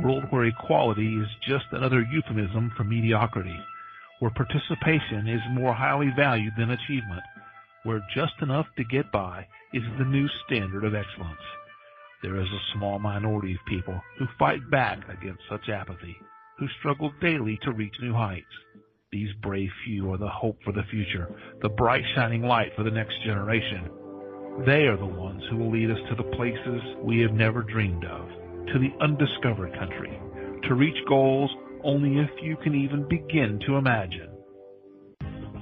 world where equality is just another euphemism for mediocrity, where participation is more highly valued than achievement, where just enough to get by is the new standard of excellence. There is a small minority of people who fight back against such apathy, who struggle daily to reach new heights. These brave few are the hope for the future, the bright shining light for the next generation. They are the ones who will lead us to the places we have never dreamed of, to the undiscovered country, to reach goals only a few can even begin to imagine.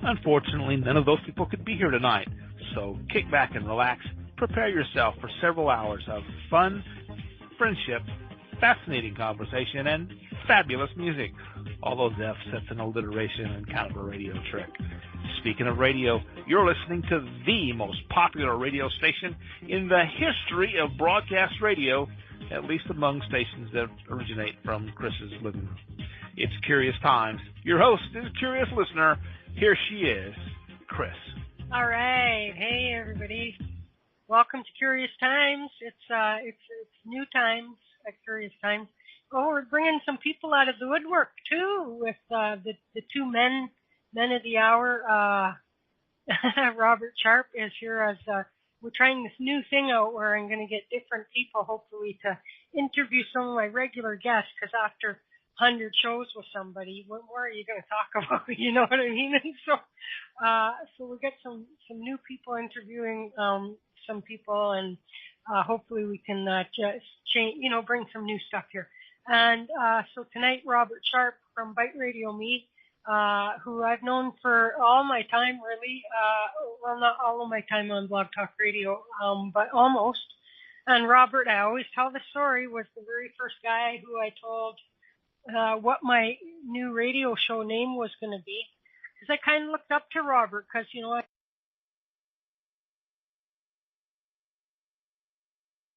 Unfortunately, none of those people could be here tonight, so kick back and relax. Prepare yourself for several hours of fun, friendship, fascinating conversation, and fabulous music. All those F's, that's an alliteration and kind of a radio trick. Speaking of radio, you're listening to the most popular radio station in the history of broadcast radio, at least among stations that originate from Chris's living room. It's Curious Times. Your host is Curious Listener. Here she is, Chris. All right. Hey, everybody. Welcome to Curious Times. It's new times at Curious Times. Oh, we're bringing some people out of the woodwork too, with the two men of the hour. Robert-Sharpe is here as we're trying this new thing out where I'm going to get different people, hopefully, to interview some of my regular guests. Because after 100 shows with somebody, what more are you going to talk about? You know what I mean? And so we get some new people interviewing some people, and hopefully we can just change, bring some new stuff here. And so tonight, Robert-Sharpe from Byte Radio Me, who I've known for all my time, really. Well, not all of my time on Blog Talk Radio, but almost. And Robert, I always tell the story, was the very first guy who I told what my new radio show name was going to be. Because I kind of looked up to Robert, because,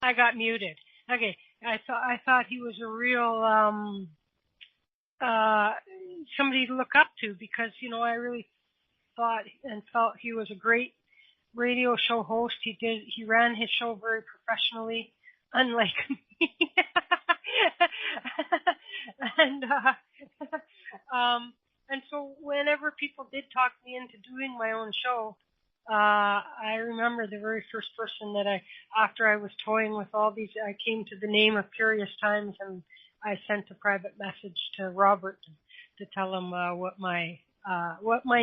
I got muted. Okay, I thought he was a real somebody to look up to, because I really thought and felt he was a great radio show host. He ran his show very professionally, unlike me. And so whenever people did talk me into doing my own show, I remember the very first person that after I was toying with all these, I came to the name of Curious Times, and I sent a private message to Robert to tell him what my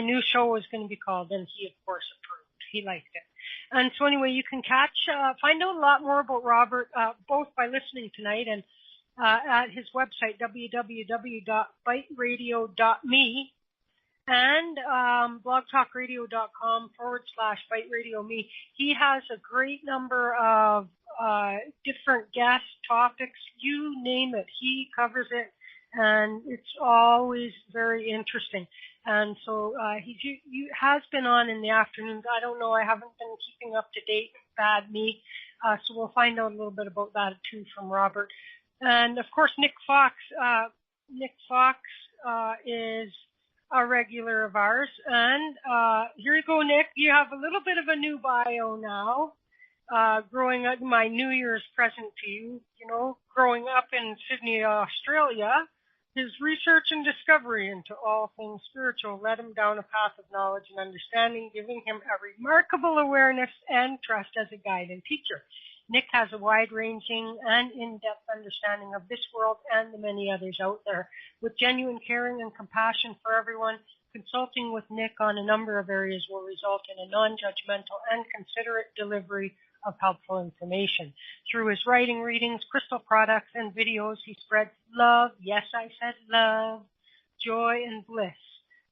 new show was going to be called, and he of course approved. He liked it. And so anyway, you can find out a lot more about Robert, both by listening tonight and at his website, www.byteradio.me, and blogtalkradio.com/byteradio.me. He has a great number of different guest topics. You name it, he covers it, and it's always very interesting. And so he has been on in the afternoons. I don't know, I haven't been keeping up to date. Bad me. So we'll find out a little bit about that too from Robert. And of course, Nick Fox. Nick Fox is a regular of ours. And here you go, Nick. You have a little bit of a new bio now. Growing up, my New Year's present to you, growing up in Sydney, Australia, his research and discovery into all things spiritual led him down a path of knowledge and understanding, giving him a remarkable awareness and trust as a guide and teacher. Nick has a wide-ranging and in-depth understanding of this world and the many others out there. With genuine caring and compassion for everyone, consulting with Nick on a number of areas will result in a non-judgmental and considerate delivery of helpful information. Through his writing, readings, crystal products, and videos, he spreads love, yes, I said love, joy, and bliss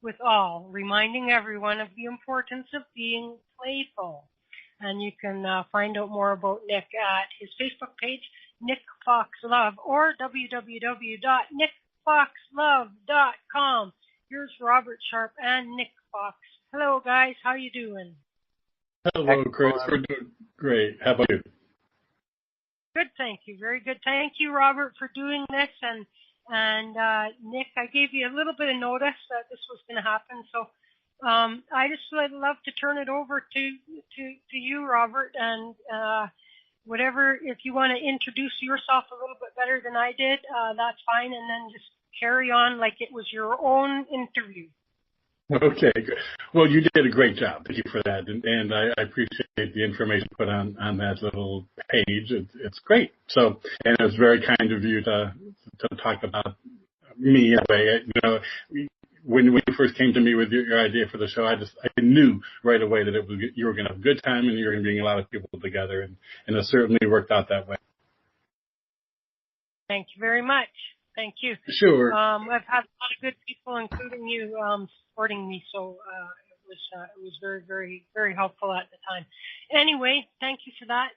with all, reminding everyone of the importance of being playful. And you can find out more about Nick at his Facebook page, Nick Fox Love, or www.nickfoxlove.com. Here's Robert-Sharpe and Nick Fox. Hello, guys. How you doing? Hello, Chris. We're doing great. How about you? Good, thank you. Very good. Thank you, Robert, for doing this. And Nick, I gave you a little bit of notice that this was going to happen, so I just would love to turn it over to you, Robert, and whatever, if you want to introduce yourself a little bit better than I did, that's fine, and then just carry on like it was your own interview. Okay, good. Well, you did a great job. Thank you for that, and I appreciate the information put on that little page. It's great. So, and it was very kind of you to talk about me in a way. You know, when you first came to me with your idea for the show, I knew right away that you were going to have a good time and you were going to bring a lot of people together, and it certainly worked out that way. Thank you very much. Thank you. Sure. I've had a lot of good people, including you, supporting me, so it was very, very, very helpful at the time. Anyway, thank you for that.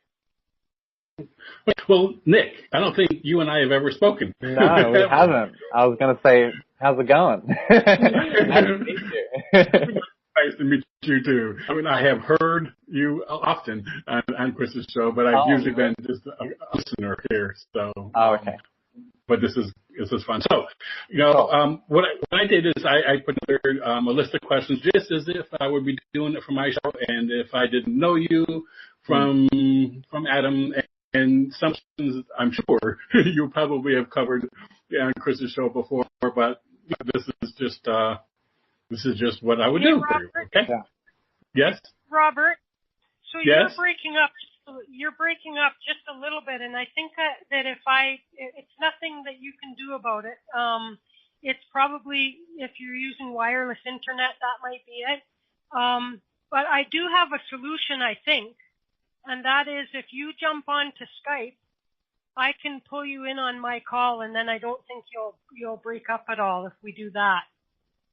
Well, Nick, I don't think you and I have ever spoken. No, we haven't. I was going to say, how's it going? Nice to meet you. Nice to meet you too. I mean, I have heard you often on Chris's show, but I've usually been just a listener here. So. Oh, okay. But this is fun. So, you know, what I did is I put together a list of questions just as if I would be doing it for my show, and if I didn't know you from Adam, and some questions I'm sure you probably have covered on Chris's show before, but this is just what I would do for you. Okay? Yeah. Yes. Robert, so yes? You're breaking up just a little bit, and I think that it's nothing that you can do about it. It's probably, if you're using wireless internet, that might be it. But I do have a solution, I think, and that is if you jump onto Skype, I can pull you in on my call, and then I don't think you'll break up at all if we do that.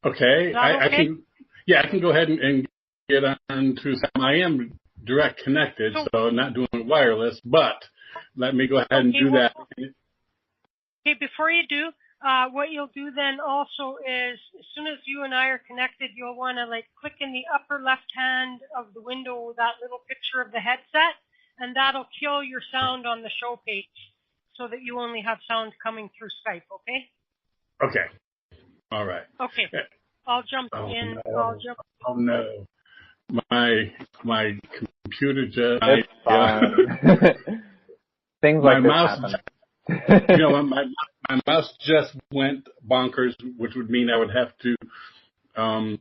Okay. I can go ahead and get on to some. I am direct connected, so I'm not doing it wireless, but let me go ahead and do that. Okay, before you do, what you'll do then also is, as soon as you and I are connected, you'll want to click in the upper left hand of the window, that little picture of the headset, and that'll kill your sound on the show page so that you only have sound coming through Skype, okay? Okay. All right. Okay. I'll jump in. No. Oh, no. My computer just... It's fine. Things like this happen. You know, my mouse just went bonkers, which would mean I would have to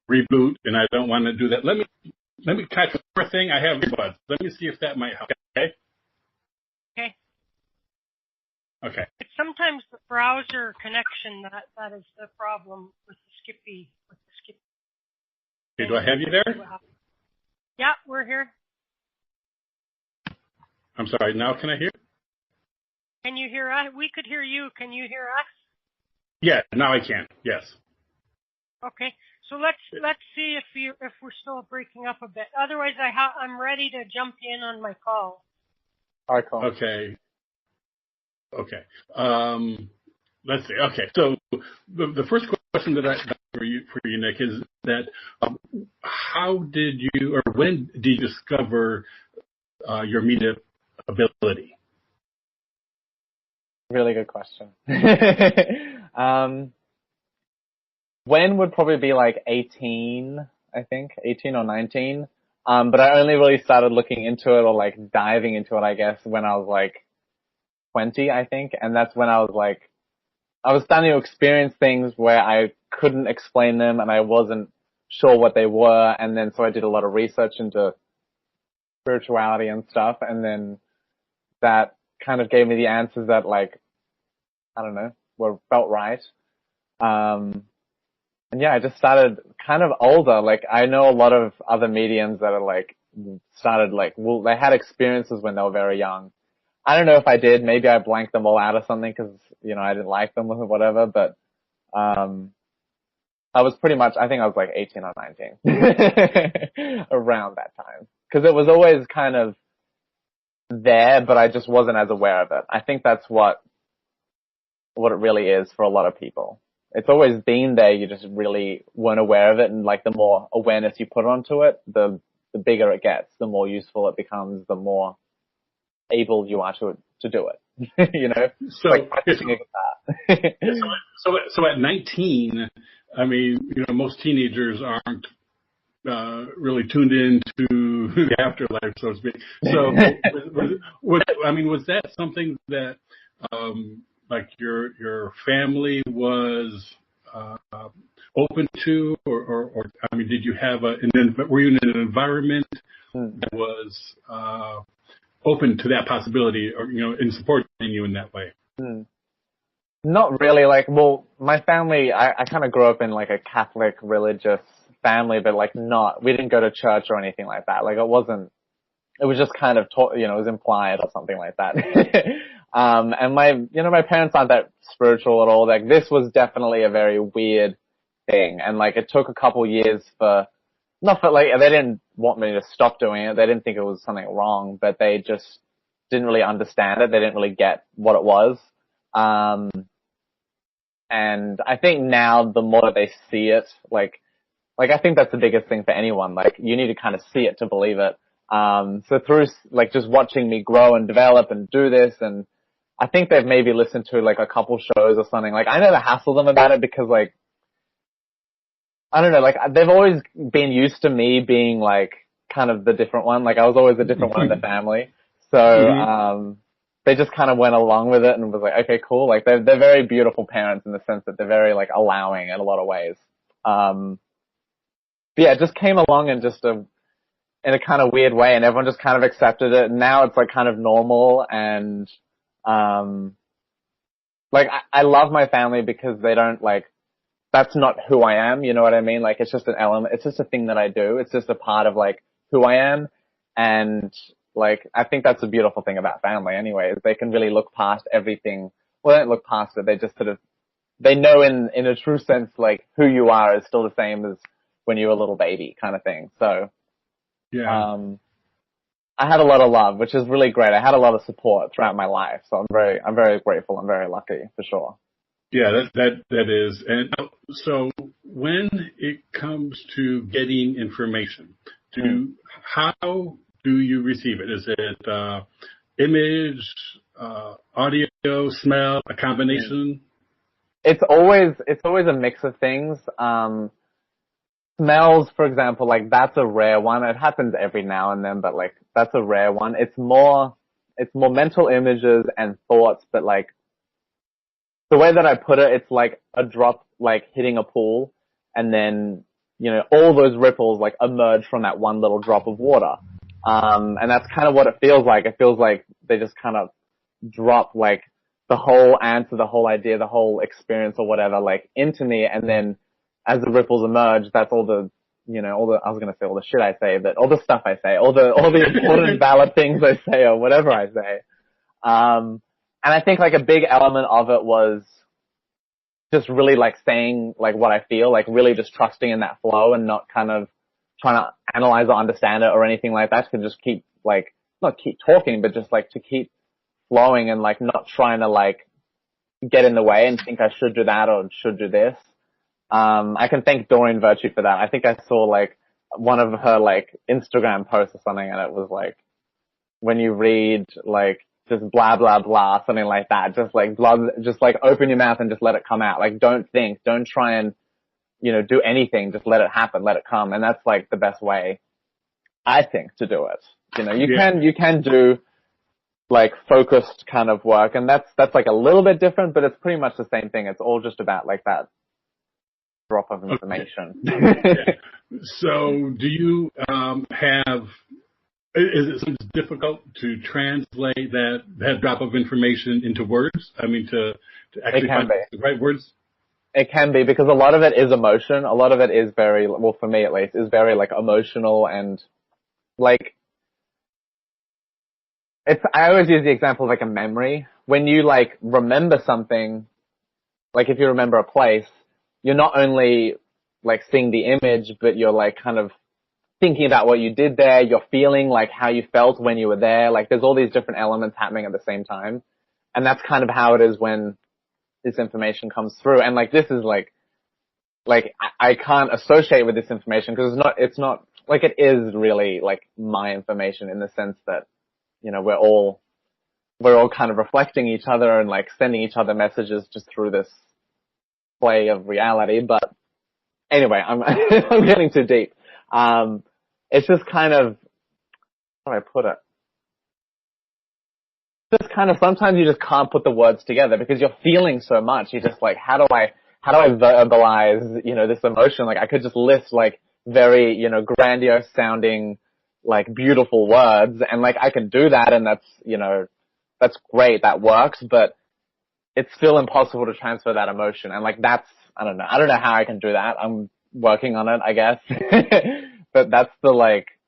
reboot, and I don't want to do that. Let me type one thing. I have earbuds. Let me see if that might help. Okay. Okay. Okay. It's sometimes the browser connection that is the problem with the Skippy. Okay, do I have you there? Yeah, we're here. I'm sorry. Now can I hear? Can you hear us? We could hear you. Can you hear us? Yeah, now I can. Yes. Okay. So let's see if we're still breaking up a bit. Otherwise, I'm ready to jump in on my call. All right, cool. Okay. Let's see. Okay. So the first question that I have for you, Nick, is that how did you, or when did you discover your media ability? Really good question. When would probably be 18, I think, 18 or 19. But I only really started looking into it or diving into it, I guess, when I was 20, I think. And that's when I was I was starting to experience things where I couldn't explain them and I wasn't sure what they were. And then so I did a lot of research into spirituality and stuff. And then that kind of gave me the answers that I don't know, felt right. And yeah, I just started kind of older. I know a lot of other mediums that are started they had experiences when they were very young. I don't know if I did. Maybe I blanked them all out or something because, I didn't like them or whatever, but, I was pretty much, I think I was 18 or 19 around that time. Cause it was always kind of there, but I just wasn't as aware of it. I think that's what it really is for a lot of people. It's always been there, you just really weren't aware of it, and the more awareness you put onto it, the bigger it gets, the more useful it becomes, the more able you are to do it. So, practicing a guitar. so at 19, I mean, most teenagers aren't really tuned in to the afterlife, so to speak. So, was that something that, like your family was open to, or did you have were you in an environment that was open to that possibility, or in supporting you in that way? Not really. Like, well, my family, I kind of grew up in like a Catholic religious family, but like we didn't go to church or anything like that. Like, it was just kind of taught, it was implied or something like that. And my parents aren't that spiritual at all. Like, this was definitely a very weird thing. And like, it took a couple years they didn't want me to stop doing it. They didn't think it was something wrong, but they just didn't really understand it. They didn't really get what it was. And I think now the more that they see it, like I think that's the biggest thing for anyone. Like, you need to kind of see it to believe it. So through like just watching me grow and develop and do this, and I think they've maybe listened to like a couple shows or something. Like, I never hassle them about it because like, I don't know, like they've always been used to me being like kind of the different one. Like, I was always the different one in the family. So, they just kind of went along with it and was like, okay, cool. Like, they're very beautiful parents in the sense that they're very like allowing in a lot of ways. But yeah, it just came along in in a kind of weird way, and everyone just kind of accepted it. And now it's like kind of normal. And, like I love my family because they don't that's not who I am. You know what I mean? Like, it's just an element. It's just a thing that I do. It's just a part of like who I am. And like, I think that's a beautiful thing about family anyway, is they can really look past everything. Well, they don't look past it. They just they know in a true sense, like, who you are is still the same as when you were a little baby kind of thing. So, yeah. I had a lot of love, which is really great. I had a lot of support throughout my life. So I'm very grateful. I'm very lucky, for sure. Yeah, that is. And so when it comes to getting information, how do you receive it? Is it image, audio, smell, a combination? It's always a mix of things. Smells, for example, like, that's a rare one. It happens every now and then, but like, that's a rare one. It's more mental images and thoughts, but like, the way that I put it, it's like a drop, like hitting a pool, and then, all those ripples like emerge from that one little drop of water. And that's kind of what it feels like. It feels like they just kind of drop like the whole answer, the whole idea, the whole experience or whatever, like, into me. And then as the ripples emerge, that's all the, I was going to say all the shit I say, but all the stuff I say, all the important valid things I say or whatever I say. And I think like a big element of it was just really like saying like what I feel, like really just trusting in that flow and not kind of trying to analyze or understand it or anything like that. To just keep like, not keep talking, but just like to keep flowing and like not trying to like get in the way and think I should do that or should do this. I can thank Doreen Virtue for that. I think I saw like one of her like Instagram posts or something, and it was like, when you read like just blah, blah, blah, something like that, just like blah, just like open your mouth and just let it come out. Like, don't think, don't try and, do anything. Just let it happen, let it come. And that's like the best way, I think, to do it. You can do like focused kind of work, and that's like a little bit different, but it's pretty much the same thing. It's all just about like that drop of information. Okay. So do you have, is it difficult to translate that drop of information into words? I mean, to actually find the right words? It can be, because a lot of it is emotion. A lot of it is very, well, for me at least, is very like emotional, and like, I always use the example of like a memory. When you like remember something, like if you remember a place, you're not only like seeing the image, but you're like kind of thinking about what you did there. You're feeling like how you felt when you were there. Like, there's all these different elements happening at the same time. And that's kind of how it is when this information comes through. And like, this is like I can't associate with this information because it's not like, it is really like my information in the sense that, we're all kind of reflecting each other and like sending each other messages just through this play of reality. But anyway, I'm getting too deep. It's just kind of how do I put it? Just kind of, sometimes you just can't put the words together because you're feeling so much. You're just like, how do I verbalize, this emotion? Like, I could just list like very, grandiose sounding, like beautiful words, and like I can do that, and that's great, that works, but it's still impossible to transfer that emotion. And like I don't know how I can do that. I'm working on it, I guess. But that's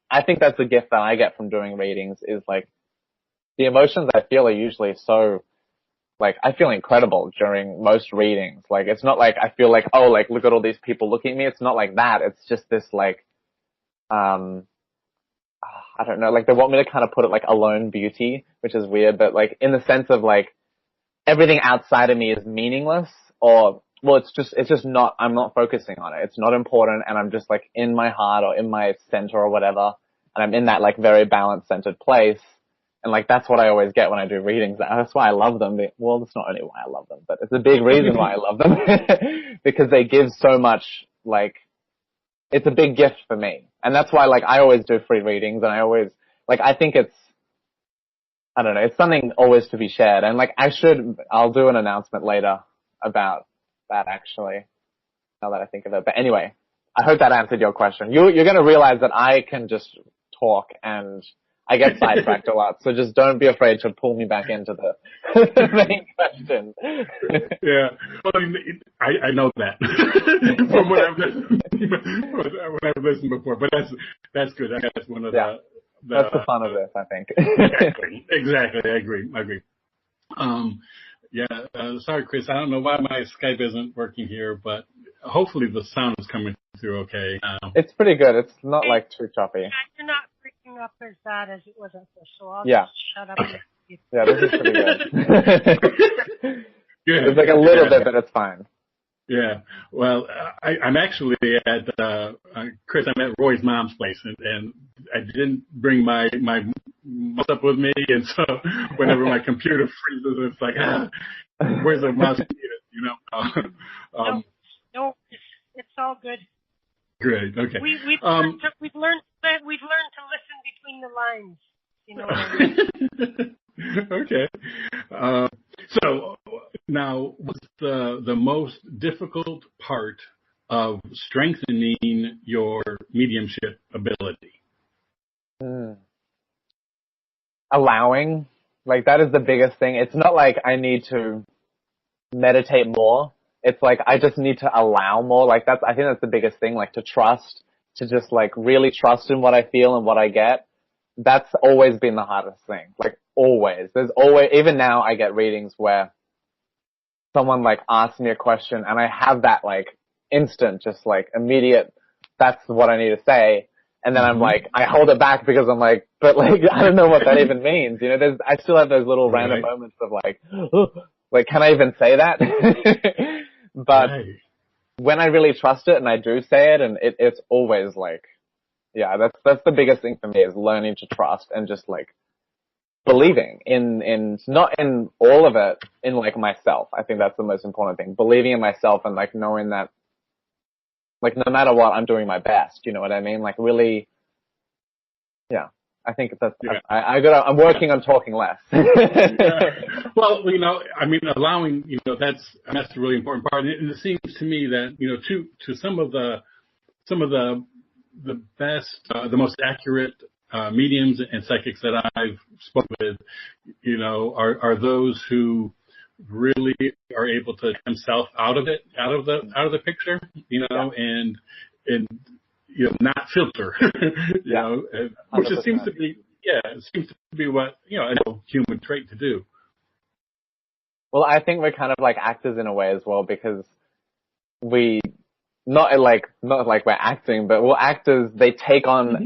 I think that's the gift that I get from doing readings, is like, the emotions I feel are usually so, like, I feel incredible during most readings. Like, it's not like I feel like, oh, like, look at all these people looking at me. It's not like that. It's just this, like, I don't know, like, they want me to kind of put it like alone beauty, which is weird, but like, in the sense of like, everything outside of me is meaningless, or, well, it's just not, I'm not focusing on it. It's not important, and I'm just like in my heart or in my center or whatever, and I'm in that like very balanced centered place. And like, that's what I always get when I do readings. That's why I love them. Well, that's not only why I love them, but it's a big reason why I love them. Because they give so much, like, it's a big gift for me. And that's why, like, I always do free readings, and I always, like, I think it's, I don't know, it's something always to be shared. And like, I'll do an announcement later about that, actually, now that I think of it. But anyway, I hope that answered your question. You're going to realize that I can just talk, and I get sidetracked a lot, so just don't be afraid to pull me back into the main question. Yeah, well, I know that from what I've listened before, but that's good. That's one of that's the fun of this, I think. Exactly. I agree. Sorry, Chris. I don't know why my Skype isn't working here, but hopefully the sound is coming through okay. It's pretty good. It's not like too choppy. You're not freaking up as bad as it was at first, so I'll just shut up. Yeah, this is pretty good. It's like a little bit, but it's fine. Yeah. Well, I'm actually at Chris. I'm at Roy's mom's place, and I didn't bring my mouse up with me, and so whenever my computer freezes, it's like, where's the mouse? No, it's all good. Great. Okay. We've learned to listen between the lines. You know what I mean? Okay. So now, what's the most difficult part of strengthening your mediumship ability? Allowing, like, that is the biggest thing. It's not like I need to meditate more. It's like I just need to allow more. Like, I think that's the biggest thing. Like, to trust, to just like really trust in what I feel and what I get. That's always been the hardest thing. Like, always. There's always, even now I get readings where someone like asks me a question and I have that like instant, just like immediate, that's what I need to say. And then I'm like, I hold it back because I'm like, but like, I don't know what that even means. I still have those little random moments of like, like, can I even say that? But when I really trust it and I do say it, and it's always like, yeah, that's the biggest thing for me, is learning to trust and just like believing in not in all of it, in like myself. I think that's the most important thing. Believing in myself and like knowing that, like, no matter what, I'm doing my best. You know what I mean? Like, really, yeah. I think that's, I'm working on talking less. Well, I mean, allowing, that's the really important part. And it seems to me that, to some of the best, the most accurate mediums and psychics that I've spoken with, are those who really are able to take themselves out of the picture, and not filter, which it seems to be what, a human trait to do. Well, I think we're kind of like actors in a way as well, because we, not like we're acting, but we're actors, they take on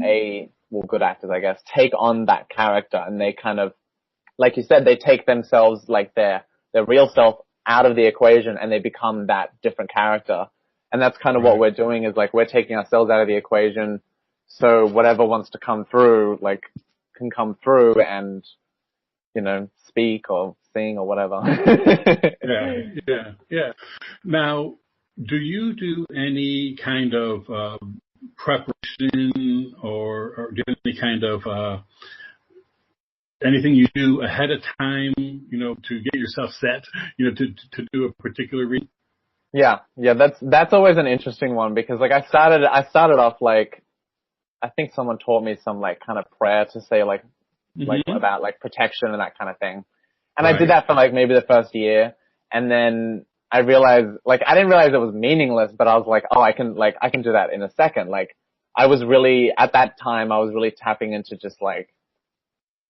good actors, I guess, take on that character, and they kind of, like you said, they take themselves, like their real self, out of the equation, and they become that different character. And that's kind of what we're doing, is like, we're taking ourselves out of the equation, so whatever wants to come through, like, can come through and, speak or sing or whatever. Yeah. Now, do you do any kind of preparation or do any kind of anything you do ahead of time, to get yourself set, to do a particular reading? Yeah, that's always an interesting one because like I started off like, I think someone taught me some like kind of prayer to say like about like protection and that kind of thing. And I did that for like maybe the first year, and then I realized, like, I didn't realize it was meaningless, but I was like, oh, I can do that in a second. Like, I was really, at that time, I was really tapping into just like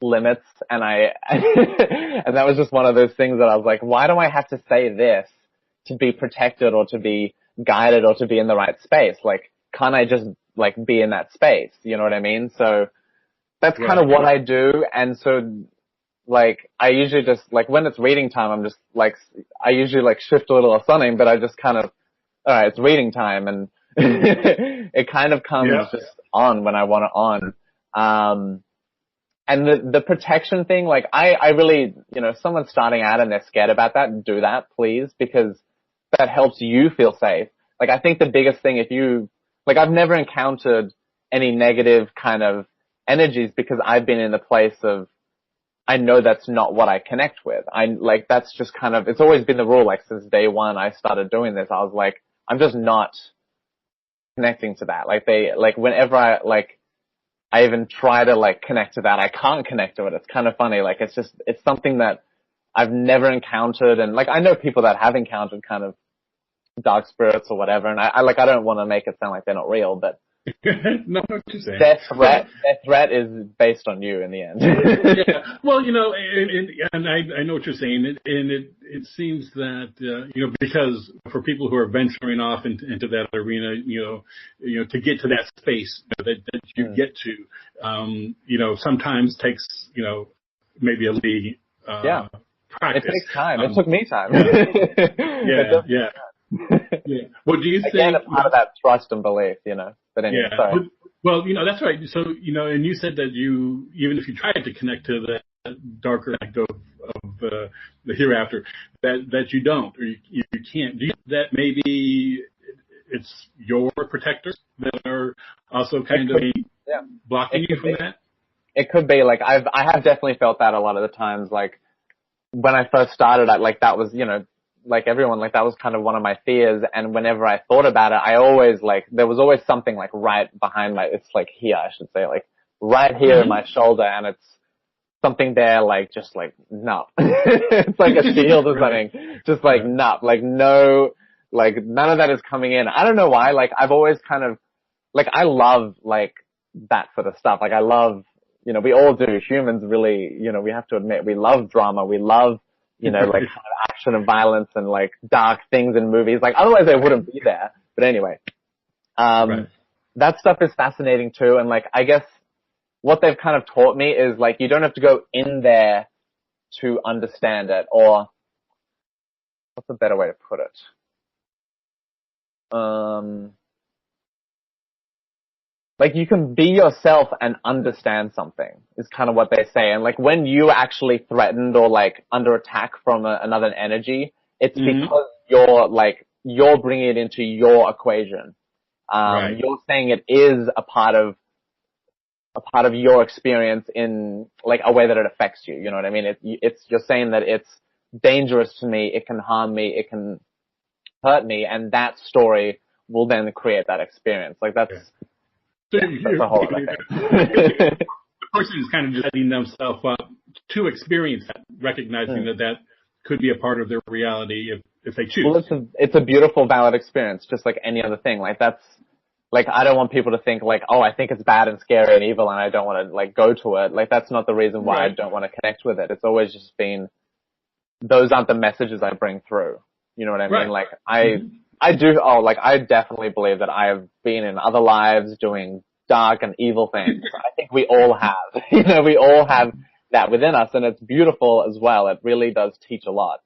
limits, and and that was just one of those things that I was like, why do I have to say this to be protected or to be guided or to be in the right space? Like, can't I just like be in that space? You know what I mean? So that's kind of what I do. And so like, I usually just, like, when it's reading time, I'm just, like, I usually, like, shift a little or something, but I just kind of, alright, it's reading time, and it kind of comes just on when I want it on. And the protection thing, like, I really, if someone's starting out and they're scared about that, do that, please, because that helps you feel safe. Like, I think the biggest thing, I've never encountered any negative kind of energies because I've been in the place of, I know that's not what I connect with. That's just kind of, it's always been the rule, like, since day one I started doing this, I was like, I'm just not connecting to that. Whenever I even try to, like, connect to that, I can't connect to it. It's kind of funny. Like, it's something that I've never encountered. And, like, I know people that have encountered kind of dark spirits or whatever. And I don't want to make it sound like they're not real, but no, what you're saying. Their threat is based on you in the end. Yeah. Well, and I know what you're saying, and it seems that because for people who are venturing off into that arena, to get to that space that you get to, sometimes takes maybe a league practice. It takes time. It took me time. Yeah. Well, do you think again, a part of that trust and belief, But anyway, sorry. Well, that's right. So, and you said that even if you tried to connect to the darker act of the hereafter, that you don't, or you can't. Do you think that maybe it's your protectors that are also kind of blocking you from that? It could be. Like, I have definitely felt that a lot of the times. Like, when I first started, that was, like everyone, like that was kind of one of my fears. And whenever I thought about it, I always there was always something like right behind it's like here, I should say, like right here in my shoulder. And it's something there, like, just like, no, it's like a shield or something. Just like, no, like no, like none of that is coming in. I don't know why. Like, I've always kind of, like, I love like that sort of stuff. Like, I love, we all do. Humans really, we have to admit, we love drama. We love, like kind of action and violence and like dark things in movies. Like, otherwise I wouldn't be there. But anyway, that stuff is fascinating too. And like, I guess what they've kind of taught me is like, you don't have to go in there to understand it, or what's a better way to put it? Like, you can be yourself and understand something is kind of what they say. And like, when you're actually threatened or like under attack from another energy, it's because you're bringing it into your equation. You're saying it is a part of your experience in like a way that it affects you. You know what I mean? You're saying that it's dangerous to me. It can harm me. It can hurt me. And that story will then create that experience. Like, that's a whole other thing. The person is kind of just setting themselves up to experience that, recognizing that could be a part of their reality if they choose. Well, it's a beautiful, valid experience, just like any other thing. Like, that's, like, I don't want people to think like, oh, I think it's bad and scary and evil and I don't want to like go to it. Like, that's not the reason why I don't want to connect with it. It's always just been, those aren't the messages I bring through. You know what I mean? Like, I definitely believe that I have been in other lives doing dark and evil things. I think we all have. We all have that within us, and it's beautiful as well. It really does teach a lot.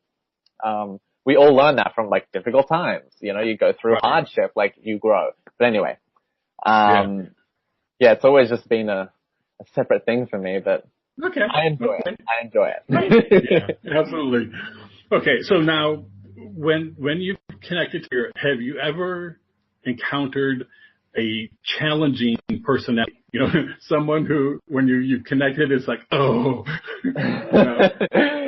We all learn that from like difficult times. You go through hardship, like you grow. But anyway, it's always just been a separate thing for me, but I enjoy it. Yeah, absolutely. Okay, so now when you've connected to have you ever encountered a challenging personality. You know, someone who, when you connected, it's like, oh, you know,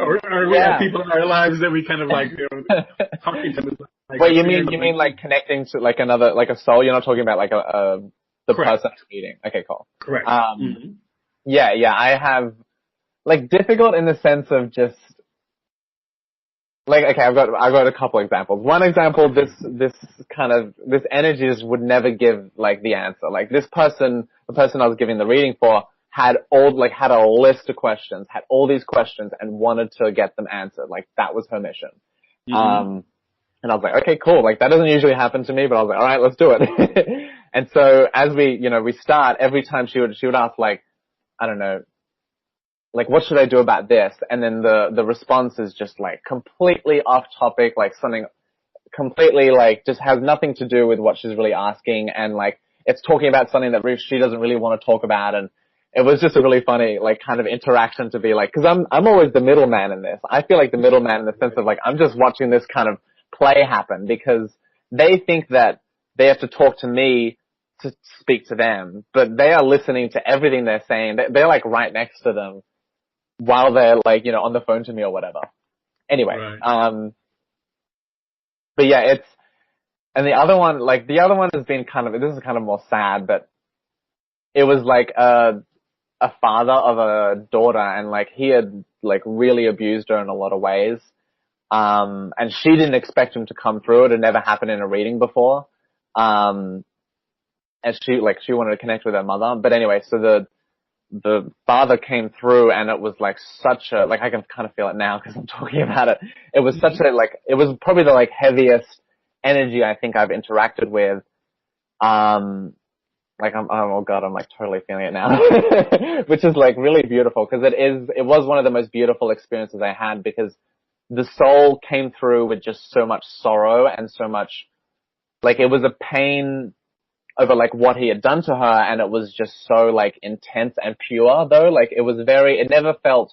or we have people in our lives that we kind of like, you know, talking to them. Like, wait, you mean like connecting to like another, like a soul? You're not talking about like the Correct. person meeting. Okay, cool. Correct. Yeah, I have like difficult in the sense of just like, okay, I've got a couple examples. One example, this energy just would never give like the answer. Like this person, the person I was giving the reading for had a list of questions, had all these questions and wanted to get them answered. Like that was her mission. And I was like, okay, cool. Like that doesn't usually happen to me, but I was like, all right, let's do it. And so as we start, every time she would ask like, I don't know, like, what should I do about this? And then the response is just like completely off topic, like something completely like just has nothing to do with what she's really asking. And like, it's talking about something that she doesn't really want to talk about. And it was just a really funny, like kind of interaction to be like, cause I'm always the middleman in this. I feel like the middleman in the sense of like, I'm just watching this kind of play happen because they think that they have to talk to me to speak to them, but they are listening to everything they're saying. They're like right next to them while they're like, on the phone to me or whatever. Anyway, right. But yeah, and the other one has been this is kind of more sad, but it was like a father of a daughter and like he had like really abused her in a lot of ways. And she didn't expect him to come through. It had never happened in a reading before. And she wanted to connect with her mother. But anyway, so the father came through and it was like such a, like I can kind of feel it now because I'm talking about it. It was such a, like, it was probably the like heaviest energy I think I've interacted with. Like oh God, I'm like totally feeling it now, which is like really beautiful because it was one of the most beautiful experiences I had because the soul came through with just so much sorrow and so much, like it was a pain over like what he had done to her and it was just so like intense and pure though. Like it never felt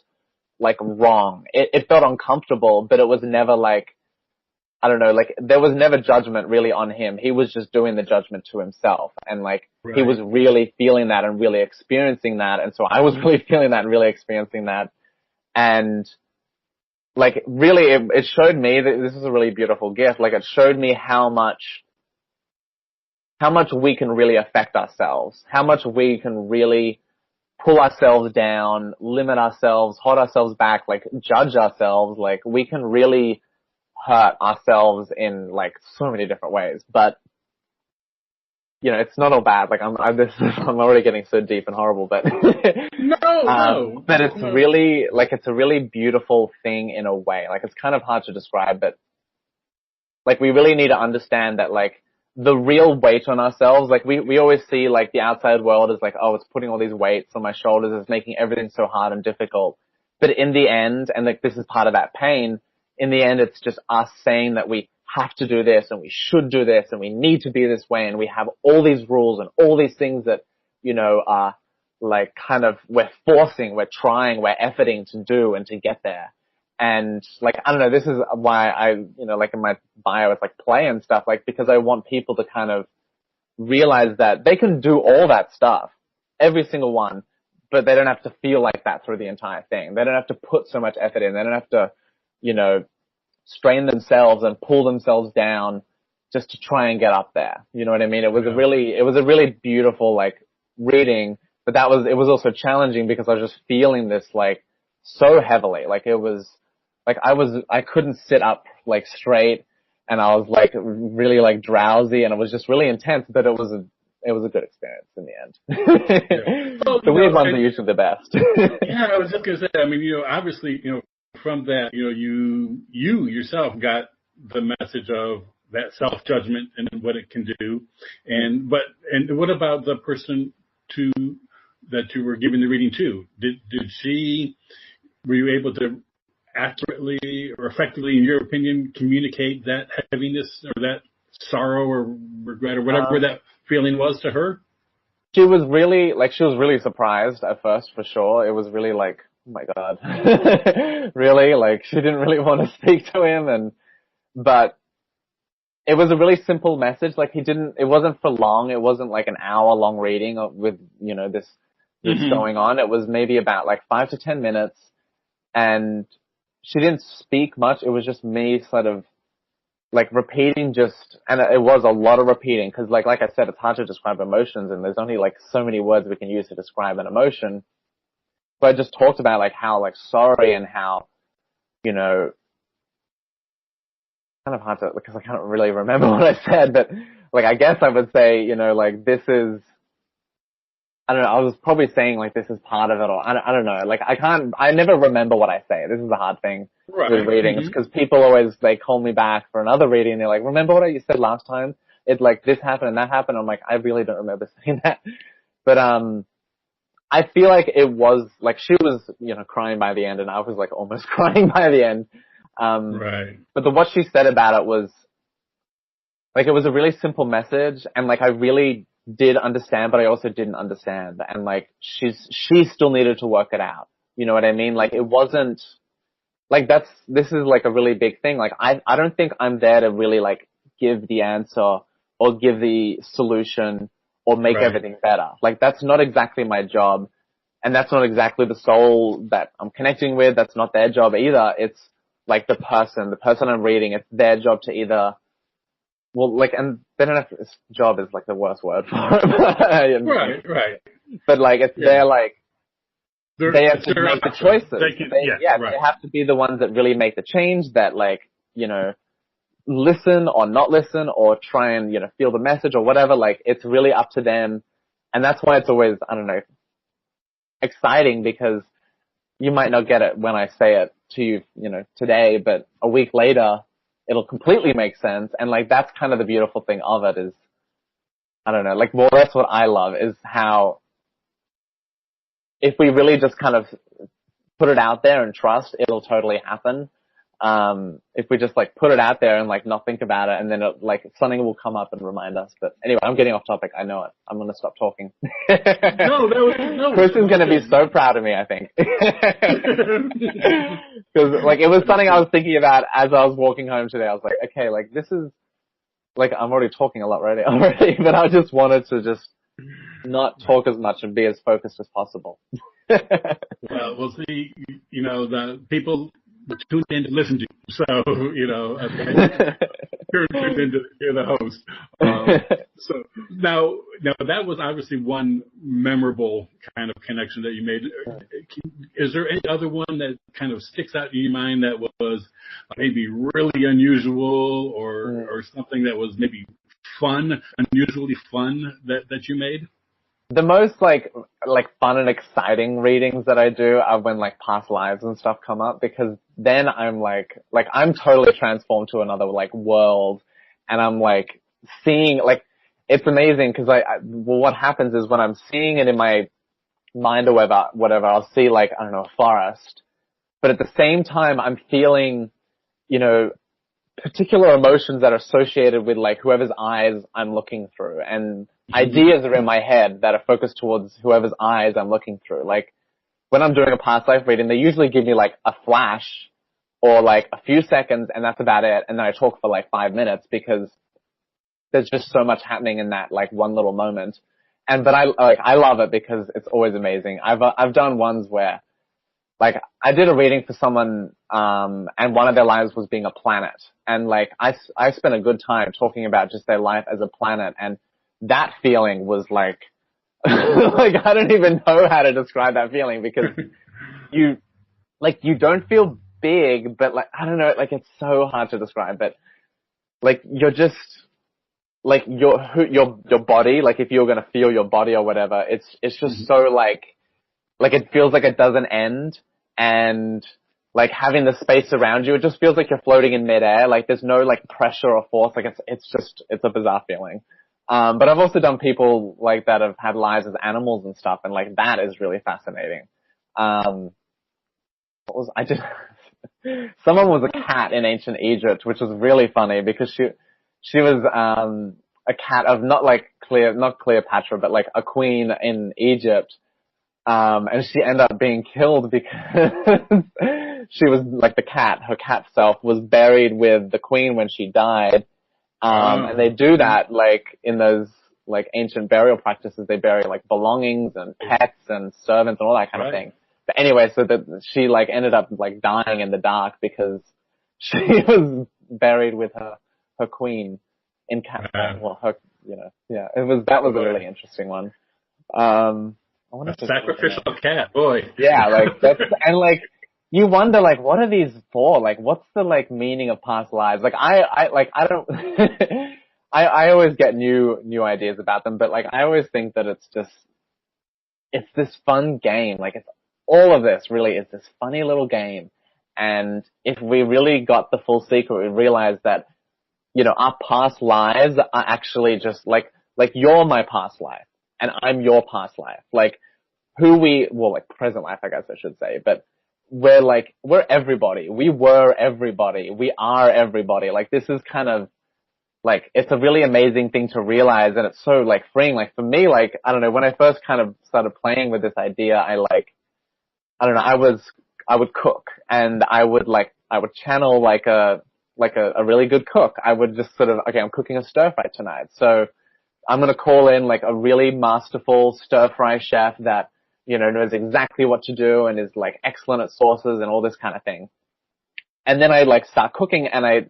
like wrong. It felt uncomfortable, but it was never like, I don't know, like there was never judgment really on him. He was just doing the judgment to himself and like he was really feeling that and really experiencing that. And so I was really feeling that and really experiencing that. And like really it showed me that this is a really beautiful gift. Like it showed me how much we can really affect ourselves, how much we can really pull ourselves down, limit ourselves, hold ourselves back, like judge ourselves. Like we can really hurt ourselves in like so many different ways. But it's not all bad. Like I'm already getting so deep and horrible, but no. But it's really like it's a really beautiful thing in a way. Like it's kind of hard to describe, but like we really need to understand that like the real weight on ourselves, like we always see like the outside world is like, oh, it's putting all these weights on my shoulders, it's making everything so hard and difficult. But in the end, and like this is part of that pain, in the end it's just us saying that we have to do this and we should do this and we need to be this way and we have all these rules and all these things that, are like kind of we're forcing, we're trying, we're efforting to do and to get there. And like, I don't know, this is why I, like in my bio, it's like play and stuff, like, because I want people to kind of realize that they can do all that stuff, every single one, but they don't have to feel like that through the entire thing. They don't have to put so much effort in. They don't have to, strain themselves and pull themselves down just to try and get up there. You know what I mean? It was a really beautiful, like, reading, but it was also challenging because I was just feeling this, like, so heavily. Like, it was, like, I couldn't sit up, like, straight, and I was, like, really, like, drowsy, and it was just really intense, but it was a good experience in the end. Yeah. Well, the weird ones are usually the best. Yeah, I was just going to say, I mean, obviously, from that, you yourself got the message of that self-judgment and what it can do. And what about the person that you were giving the reading to? Were you able to accurately or effectively, in your opinion, communicate that heaviness or that sorrow or regret or whatever that feeling was to her? She was really surprised at first, for sure. It was really like, oh my God, really? Like, she didn't really want to speak to him. But it was a really simple message. Like it wasn't for long. It wasn't like an hour long reading with, this going on. It was maybe about like 5 to 10 minutes, and she didn't speak much. It was just me sort of like repeating and it was a lot of repeating because like I said, it's hard to describe emotions, and there's only like so many words we can use to describe an emotion. But I just talked about like how like sorry and how, kind of hard to, because I can't really remember what I said, but like I guess I would say, like this is, I don't know, I was probably saying like this is part of it, or I don't know, like I never remember what I say. This is the hard thing with readings, because people always, they call me back for another reading and they're like, remember what you said last time? It's like this happened and that happened. I'm like, I really don't remember saying that. But I feel like it was like she was, crying by the end, and I was like almost crying by the end. But what she said about it was like, it was a really simple message, and like I really did understand, but I also didn't understand. And like she still needed to work it out. You know what I mean? Like it wasn't like this is like a really big thing. Like I don't think I'm there to really like give the answer or give the solution or make everything better. Like that's not exactly my job, and that's not exactly the soul that I'm connecting with. That's not their job either. It's like the person I'm reading, it's their job to either, well, like, and they don't have to, job is like the worst word for it. Right. But like, it's their like, they have to make the choices. They have to be the ones that really make the change, that like, listen or not listen or try and, feel the message or whatever. Like, it's really up to them. And that's why it's always, I don't know, exciting, because you might not get it when I say it to you, today, but a week later, it'll completely make sense. And like, that's kind of the beautiful thing of it is, I don't know, like, well, that's what I love, is how if we really just kind of put it out there and trust, it'll totally happen. If we just like put it out there and like not think about it, and then something will come up and remind us. But anyway, I'm getting off topic. I know it. I'm going to stop talking. No. Chris is going to be so proud of me, I think. Because like, it was something I was thinking about as I was walking home today. I was like, okay, like this is like, I'm already talking a lot already, but I just wanted to just not talk as much and be as focused as possible. Well, we'll see, the people tuned in to listen to you. So, turned into the host. So now that was obviously one memorable kind of connection that you made. Is there any other one that kind of sticks out in your mind that was maybe really unusual or something that was maybe unusually fun that you made? The most like fun and exciting readings that I do are when like past lives and stuff come up, because then I'm like I'm totally transformed to another like world, and I'm like seeing, like, it's amazing because what happens is when I'm seeing it in my mind or whatever, I'll see like, I don't know, a forest, but at the same time I'm feeling, particular emotions that are associated with like whoever's eyes I'm looking through, and ideas are in my head that are focused towards whoever's eyes I'm looking through. Like when I'm doing a past life reading, they usually give me like a flash or like a few seconds, and that's about it. And then I talk for like 5 minutes because there's just so much happening in that like one little moment. But I love it because it's always amazing. I've done ones where like I did a reading for someone, and one of their lives was being a planet. And like I spent a good time talking about just their life as a planet, and that feeling was like, like I don't even know how to describe that feeling, because you don't feel big, but like, I don't know, like it's so hard to describe, but like you're just, like your body, like if you're going to feel your body or whatever, it's just so like it feels like it doesn't end, and like having the space around you, it just feels like you're floating in midair. Like there's no like pressure or force. Like it's a bizarre feeling. But I've also done people like that have had lives as animals and stuff, and like that is really fascinating. Someone was a cat in ancient Egypt, which was really funny because she was a cat of not Cleopatra, but like a queen in Egypt. And she ended up being killed because she was like her cat self was buried with the queen when she died. And they do that, like, in those, like, ancient burial practices. They bury, like, belongings and pets and servants and all that kind of thing. But anyway, so that she, like, ended up, like, dying in the dark because she was buried with her queen in Canada. Well, her, you know, yeah, that was a really interesting one. I wonder a sacrificial cat, boy. Yeah, like, and like, you wonder, like, what are these for? Like, what's the, like, meaning of past lives? Like, I don't, I always get new ideas about them, but, like, I always think that it's this fun game. Like, it's all of this really is this funny little game. And if we really got the full secret, we realize that, you know, our past lives are actually just like you're my past life and I'm your past life. Like, like present life, I guess I should say, but we're everybody. We were everybody. We are everybody. Like, this is kind of, like, it's a really amazing thing to realize, and it's so, like, freeing. Like, for me, like, I don't know, when I first kind of started playing with this idea, I would cook, and I would channel like a really good cook. I would just sort of, okay, I'm cooking a stir fry tonight, so I'm gonna call in, like, a really masterful stir fry chef that, you know, knows exactly what to do and is, like, excellent at sauces and all this kind of thing. And then I, like, start cooking, and I,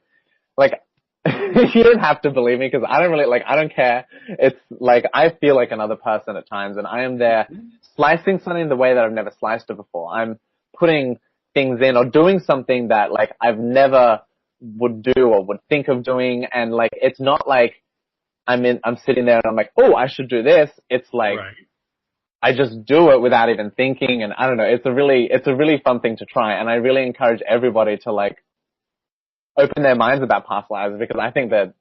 like, you don't have to believe me because I don't really, like, I don't care. It's like, I feel like another person at times, and I am there slicing something the way that I've never sliced it before. I'm putting things in or doing something that, like, I've never would do or would think of doing, and, like, it's not like I'm sitting there and I'm like, oh, I should do this. It's like, I just do it without even thinking, and I don't know, it's a really fun thing to try, and I really encourage everybody to, like, open their minds about past lives, because I think that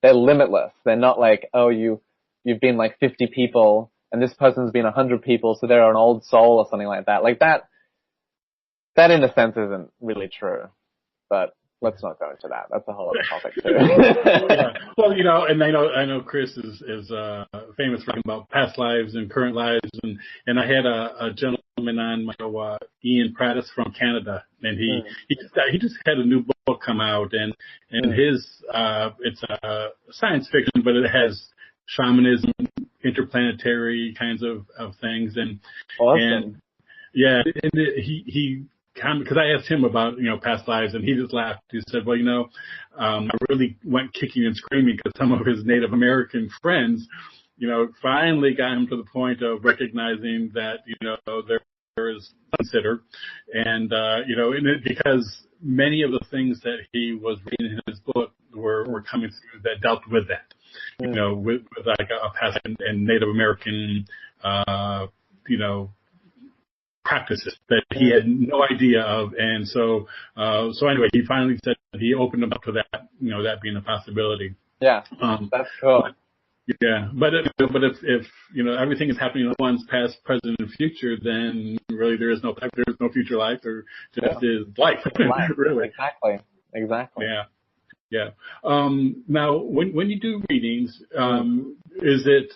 they're limitless. They're not like, oh, you've been like 50 people and this person's been 100 people, so they're an old soul or something like that. Like, that in a sense isn't really true, but let's not go into that. That's a whole other topic too. Yeah. Well, you know, and I know Chris is famous for talking about past lives and current lives, and I had a gentleman on my show, Ian Prattis from Canada, and he just had a new book come out, and his it's science fiction, but it has shamanism, interplanetary kinds of things, and awesome. And yeah, and he because I asked him about, you know, past lives, and he just laughed. He said, well, you know, I really went kicking and screaming because some of his Native American friends, you know, finally got him to the point of recognizing that, you know, there is consider, and you know, because many of the things that he was reading in his book were coming through that dealt with that, you know, with like a past and Native American, you know, practices that he had no idea of, and so anyway, he finally said he opened him up to that, you know, that being a possibility. Yeah, that's cool. But if you know, everything is happening at once, past, present, and future, then really there is no future life. There just is life. Really. Exactly. Yeah. Now, when you do readings, is it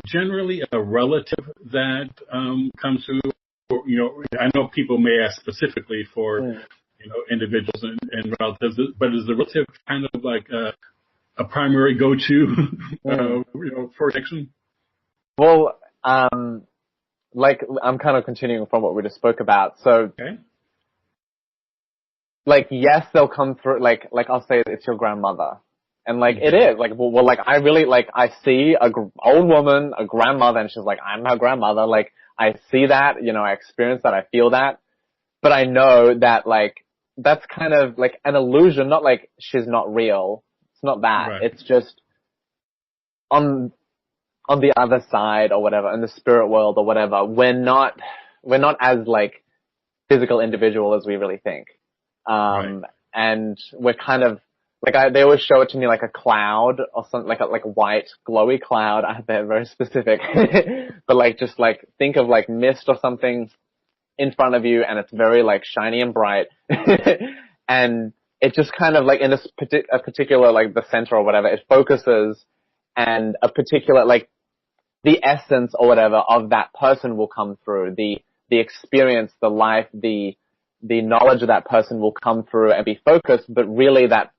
generally a relative that comes through? You know, I know people may ask specifically for, you know, individuals and relatives, but is the relative kind of like a primary go-to, you know, for addiction? Well, like, I'm kind of continuing from what we just spoke about. So, like, yes, they'll come through, like I'll say it's your grandmother. And, like, it is, like, well, like, I really, like, I see a old woman, a grandmother, and she's like, I'm her grandmother. Like, I see that, you know, I experience that, I feel that. But I know that, like, that's kind of like an illusion, not like she's not real. It's not that. Right. It's just on the other side or whatever, in the spirit world or whatever, we're not as, like, physical individual as we really think. And we're kind of, like, they always show it to me like a cloud or something, like a white glowy cloud. They're very specific, but, like, just, like, think of, like, mist or something in front of you, and it's very, like, shiny and bright. And it just kind of, like, in a particular, like, the center or whatever, it focuses, and a particular, like, the essence or whatever of that person will come through. The experience, the life, the knowledge of that person will come through and be focused, but really that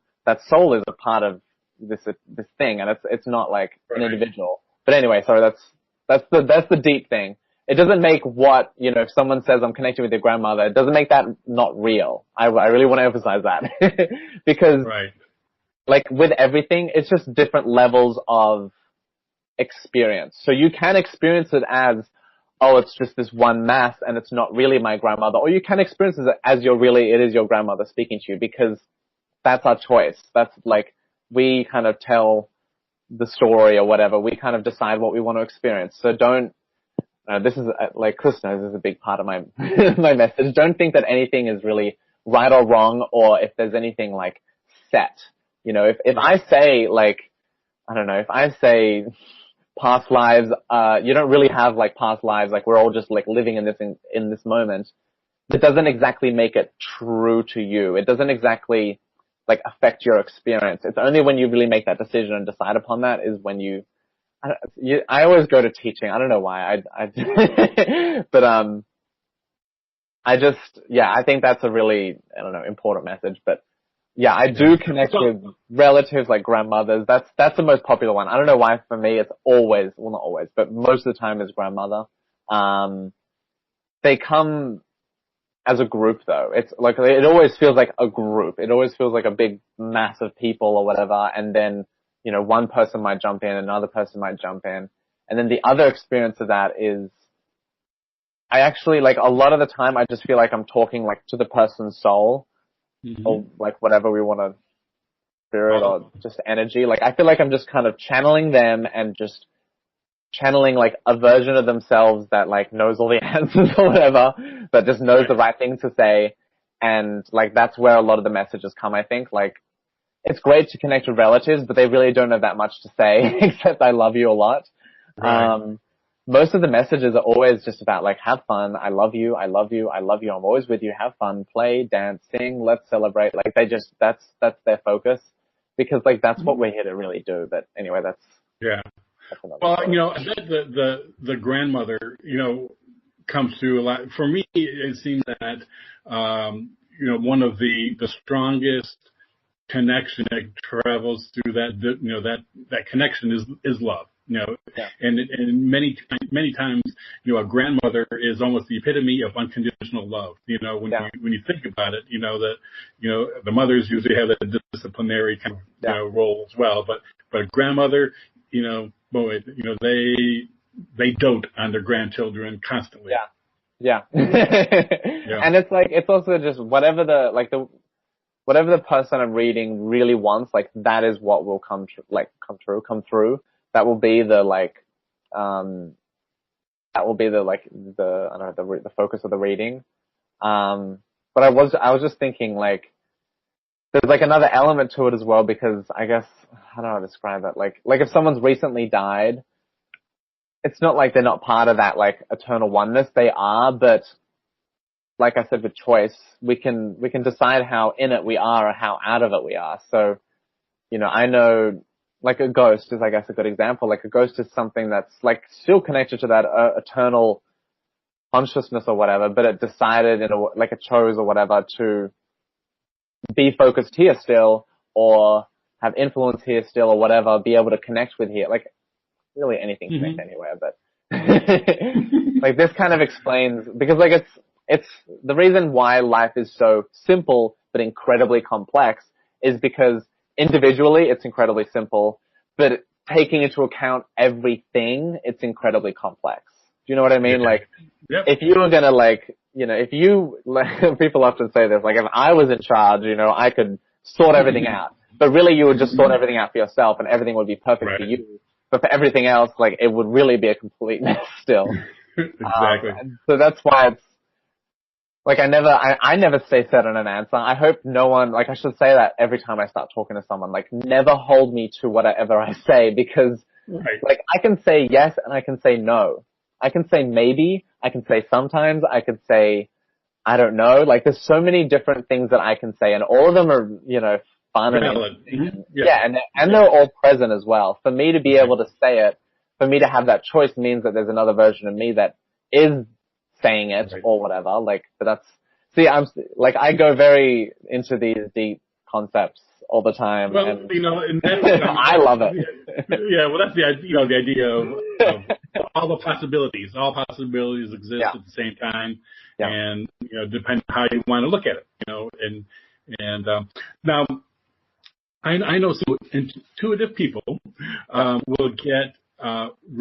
soul is a part of this thing, and it's not like an individual. But anyway, sorry, that's the deep thing. It doesn't make what, if someone says I'm connecting with your grandmother, it doesn't make that not real. I really want to emphasize that. Because like with everything, it's just different levels of experience. So you can experience it as, oh, it's just this one mass and it's not really my grandmother. Or you can experience it as it is your grandmother speaking to you, because that's our choice. That's like, we kind of tell the story or whatever. We kind of decide what we want to experience. So this is, like Chris knows, this is a big part of my, my message. Don't think that anything is really right or wrong, or if there's anything like set. If I say like, I don't know, if I say past lives, you don't really have like past lives, like we're all just like living in this moment. It doesn't exactly make it true to you. It doesn't exactly like affect your experience. It's only when you really make that decision and decide upon that is when I always go to teaching. I don't know why. But I think that's a really, I don't know, important message. But yeah, I do connect with relatives like grandmothers. That's the most popular one. I don't know why for me it's always, well not always, but most of the time is grandmother. They come as a group though. It's like, it always feels like a group. It always feels like a big mass of people or whatever. And then, one person might jump in, another person might jump in. And then the other experience of that is I actually, like, a lot of the time I just feel like I'm talking like to the person's soul, or like whatever we want to, spirit or just energy. Like I feel like I'm just kind of channeling them and just channeling like a version of themselves that like knows all the answers or whatever, that just knows the right thing to say. And like that's where a lot of the messages come, I think. Like it's great to connect with relatives, but they really don't have that much to say except I love you a lot. Most of the messages are always just about like, have fun. I love you. I love you. I love you. I'm always with you. Have fun, play, dance, sing. Let's celebrate. Like that's their focus, because like that's what we're here to really do. But anyway, that's well, the grandmother, comes through a lot. For me, it seems that, one of the strongest connection that travels through that connection is love. And many times, a grandmother is almost the epitome of unconditional love. When you think about it, that, the mothers usually have that disciplinary kind of, role as well. But a grandmother, they dote on their grandchildren constantly. Yeah. And it's like, it's also just whatever the person I'm reading really wants, like that is what will come through. That will be the the focus of the reading. But I was just thinking like, there's like another element to it as well, because I guess, how do I describe it? Like if someone's recently died, it's not like they're not part of that like eternal oneness. They are, but like I said, with choice, we can decide how in it we are or how out of it we are. So, I know like a ghost is, I guess, a good example. Like a ghost is something that's like still connected to that eternal consciousness or whatever, but it decided it chose or whatever to be focused here still, or have influence here still, or whatever, be able to connect with here. Like really anything can connect anywhere, but like this kind of explains, because like it's the reason why life is so simple but incredibly complex is because individually it's incredibly simple, but taking into account everything, it's incredibly complex. Do you know what I mean? Like, if you were gonna people often say this, like if I was in charge, I could sort everything out. But really you would just sort everything out for yourself and everything would be perfect for you. But for everything else, like it would really be a complete mess still. Exactly. So that's why it's, like I never stay set on an answer. I hope no one, like I should say that every time I start talking to someone, like never hold me to whatever I say, because like I can say yes and I can say no. I can say maybe, I can say sometimes, I could say I don't know. Like there's so many different things that I can say, and all of them are, fun and and they're all present as well. For me to be able to say it, for me to have that choice means that there's another version of me that is saying it or whatever. Like, but that's, see, I go very into these deep concepts all the time. Well, and and that's, I love it. Yeah, well, that's the idea of all the possibilities. All possibilities exist at the same time, and depending on how you want to look at it. Now I know some intuitive people will get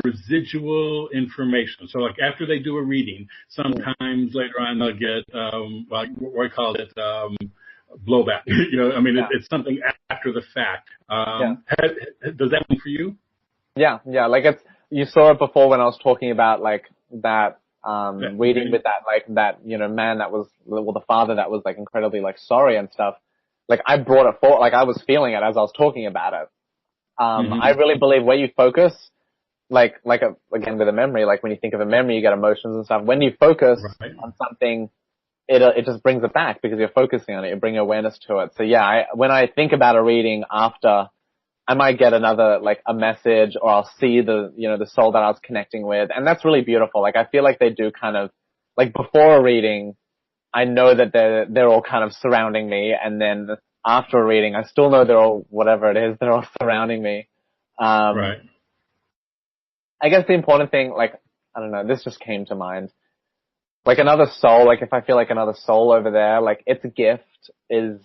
residual information. So like after they do a reading, sometimes later on they'll get like what I call it blowback. It's something after the fact. Does that mean for you? Yeah. Like you saw it before when I was talking about like that reading with that man that was, well, the father that was like incredibly like sorry and stuff. Like I brought it forward, like I was feeling it as I was talking about it. I really believe where you focus, again with a memory, like when you think of a memory, you get emotions and stuff. When you focus on something, it just brings it back because you're focusing on it. You bring awareness to it. So when I think about a reading after, I might get another, like a message, or I'll see the soul that I was connecting with. And that's really beautiful. Like I feel like they do kind of, like before a reading, I know that they're all kind of surrounding me, and then after a reading, I still know they're all, whatever it is, they're all surrounding me. I guess the important thing, like, I don't know, this just came to mind. Like another soul, like if I feel like another soul over there, like its gift is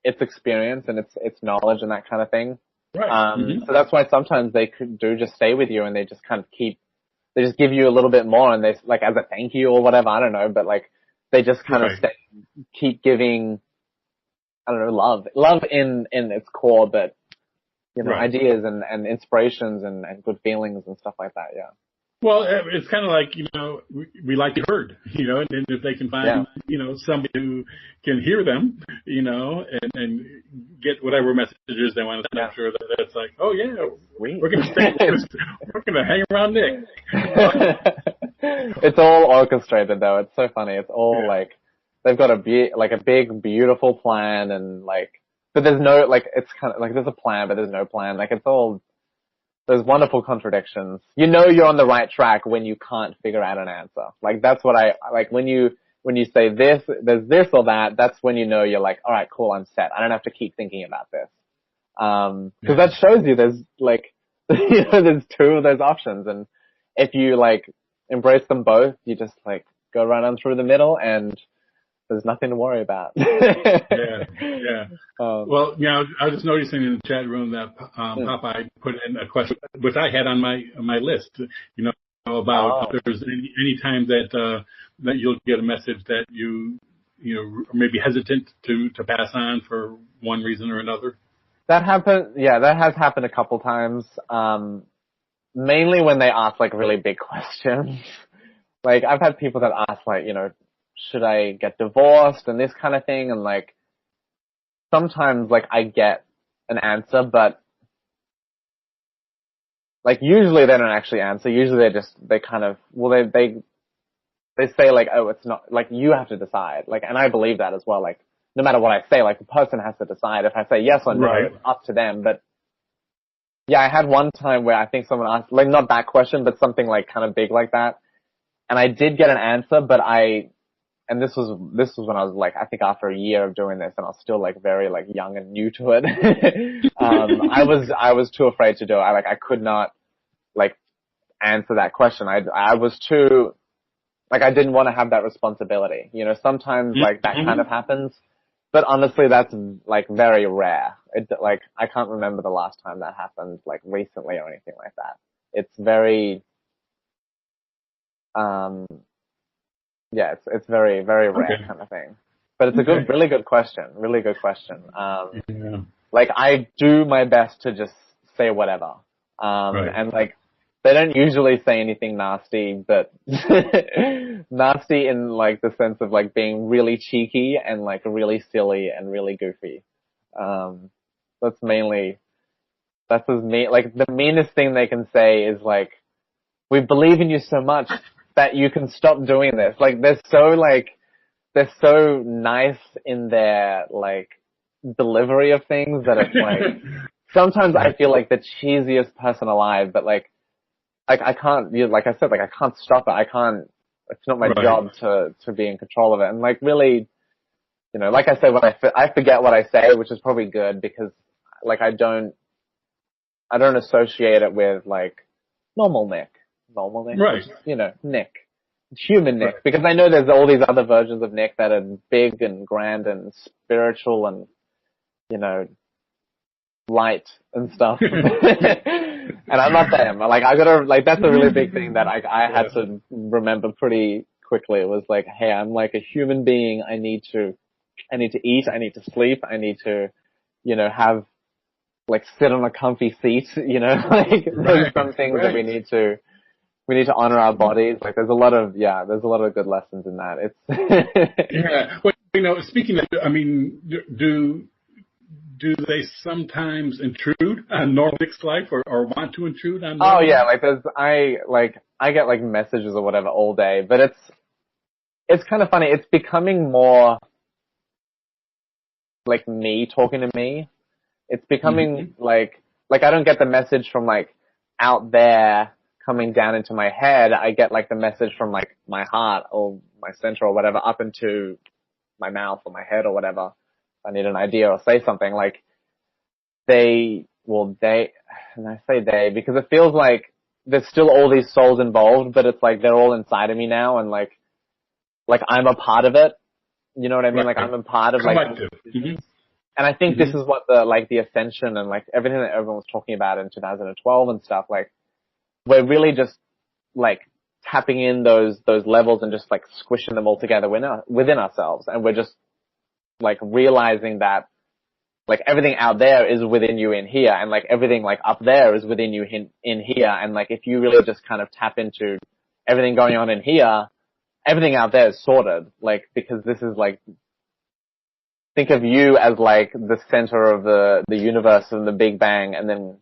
its experience and its knowledge and that kind of thing. So that's why sometimes they do just stay with you, and they just kind of they just give you a little bit more, and they, like as a thank you or whatever, I don't know, but like, they just kind of keep giving, I don't know, love in its core, but, ideas and inspirations and good feelings and stuff like that. Yeah. Well, it's kind of like, we like to be heard, and if they can find, somebody who can hear them, and get whatever messages they want to send, I'm sure that's like, oh yeah, we're going to hang around Nick. It's all orchestrated though. It's so funny. It's all like, they've got a big, beautiful plan, and like, but there's no, like, it's kind of like, there's a plan, but there's no plan. Like, it's all, there's wonderful contradictions. You're on the right track when you can't figure out an answer. Like, that's what I, like, when you say this, there's this or that, that's when you're like, all right, cool, I'm set. I don't have to keep thinking about this. Cause that shows you there's like, there's two of those options. And if you like embrace them both, you just like go right on through the middle, and there's nothing to worry about. Well, I was just noticing in the chat room that Popeye put in a question, which I had on my list. About if there's any time that you'll get a message that you may be hesitant to pass on for one reason or another. That happened. Yeah, that has happened a couple times. Mainly when they ask like really big questions. Like I've had people that ask like, should I get divorced and this kind of thing, and like sometimes like I get an answer, but like usually they don't actually answer. Usually they kind of, well, they say like, oh, it's not, like you have to decide. Like, and I believe that as well. Like no matter what I say, like the person has to decide. If I say yes or no, it's up to them. But yeah, I had one time where I think someone asked, like not that question, but something like kind of big like that. And I did get an answer, but and this was when I was like, I think after a year of doing this, and I was still like very like young and new to it. I was too afraid to do it. I could not like answer that question. I was too, like I didn't want to have that responsibility. Sometimes like that kind of happens, but honestly that's like very rare. Like I can't remember the last time that happened like recently or anything like that. It's very, it's very, very rare kind of thing. But it's a really good question. Really good question. Like I do my best to just say whatever. And like they don't usually say anything nasty, but nasty in like the sense of like being really cheeky and like really silly and really goofy. That's as mean, like the meanest thing they can say is like, we believe in you so much that you can stop doing this. Like they're so nice in their like delivery of things that it's like, sometimes I feel like the cheesiest person alive, but like I can't, like I said, like I can't stop it. It's not my job to be in control of it. And like really, you know, like I say, when I forget what I say, which is probably good because like I don't associate it with like normal Nick, Right. you know, Nick, human Nick, Right. because I know there's all these other versions of Nick that are big and grand and spiritual and, you know, light and stuff. And I'm not them. Like, that's a really big thing that I had to remember pretty quickly. It was like, hey, I'm like a human being. I need to eat. I need to sleep. I need to, you know, like sit on a comfy seat, you know, like there's some things that we need to honor our bodies. Like there's a lot of good lessons in that. It's yeah. Well, you know, speaking of, I mean, do they sometimes intrude on normal Nick's life or want to intrude on normal? Oh yeah, like I get like messages or whatever all day, but it's kind of funny. It's becoming more like me talking to me. It's becoming like I don't get the message from like out there coming down into my head. I get like the message from like my heart or my center or whatever up into my mouth or my head or whatever. I need an idea or say something like and I say they because it feels like there's still all these souls involved, but it's like they're all inside of me now and like I'm a part of it. You know what I mean? Like I'm a part of like, and I think this is what the ascension and like everything that everyone was talking about in 2012 and stuff, like we're really just like tapping in those levels and just like squishing them all together within ourselves. And we're just like realizing that like everything out there is within you in here and like everything like up there is within you in here. And like if you really just kind of tap into everything going on in here, everything out there is sorted, like because this is like, think of you as like the center of the universe and the Big Bang, and then,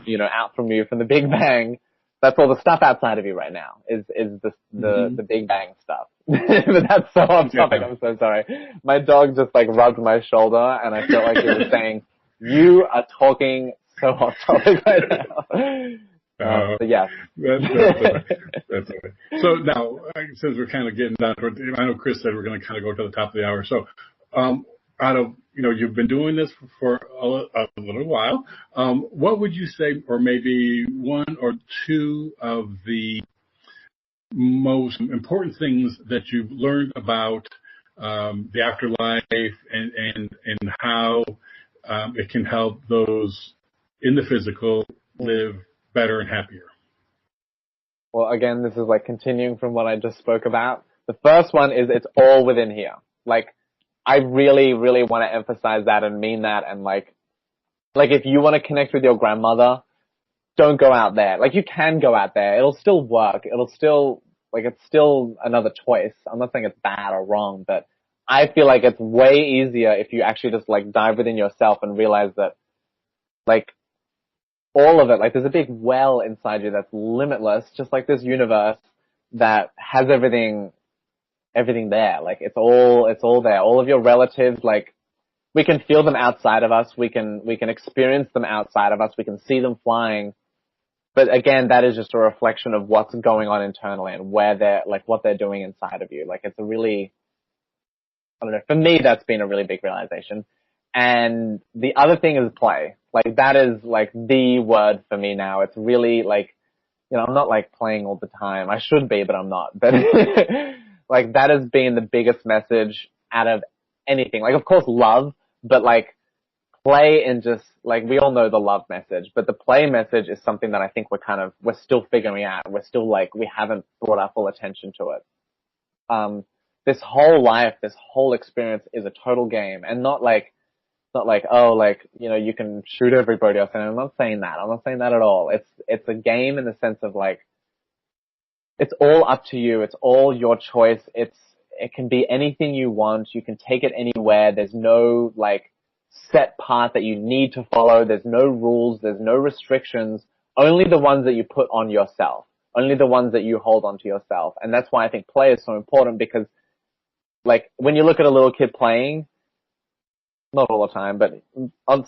you know, out from you from the Big Bang, that's all the stuff outside of you right now is the Big Bang stuff. But that's so off topic. I'm so sorry. My dog just like rubbed my shoulder and I felt like he was saying, you are talking so off topic right now. But yeah. That's all right. So now, since we're kind of getting down to it, I know Chris said we're going to kind of go to the top of the hour. So, out of, you know, you've been doing this for a little while. What would you say, or maybe one or two of the most important things that you've learned about the afterlife and how it can help those in the physical live better and happier? Well, again, this is like continuing from what I just spoke about. The first one is it's all within here. Like, I really, really want to emphasize that and mean that. And like if you want to connect with your grandmother, don't go out there. Like you can go out there. It'll still work. It'll still, like it's still another choice. I'm not saying it's bad or wrong, but I feel like it's way easier if you actually just like dive within yourself and realize that like all of it, like there's a big well inside you that's limitless, just like this universe that has everything there. Like it's all there. All of your relatives, like we can feel them outside of us. We can experience them outside of us. We can see them flying. But again, that is just a reflection of what's going on internally and where they're, like what they're doing inside of you. Like it's a really, I don't know, for me, that's been a really big realization. And the other thing is play. Like that is like the word for me now. It's really like, you know, I'm not like playing all the time. I should be, but I'm not. But like that has been the biggest message out of anything. Like of course love, but like play and just like we all know the love message, but the play message is something that I think we're still figuring out. We're still like, we haven't brought our full attention to it. This whole life, this whole experience is a total game and not like, oh, like, you know, you can shoot everybody else. And I'm not saying that. I'm not saying that at all. It's a game in the sense of like, it's all up to you. It's all your choice. It can be anything you want. You can take it anywhere. There's no like set path that you need to follow. There's no rules. There's no restrictions. Only the ones that you put on yourself. Only the ones that you hold onto yourself. And that's why I think play is so important because like when you look at a little kid playing, not all the time, but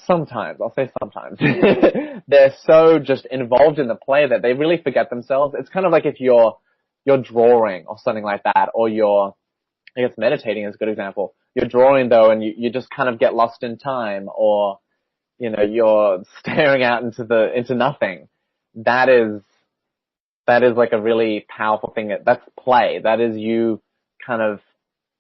sometimes, I'll say sometimes, they're so just involved in the play that they really forget themselves. It's kind of like if you're drawing or something like that, or I guess meditating is a good example. you're drawing though, and you just kind of get lost in time, or, you know, you're staring out into nothing. That is like a really powerful thing. That's play. That is you kind of,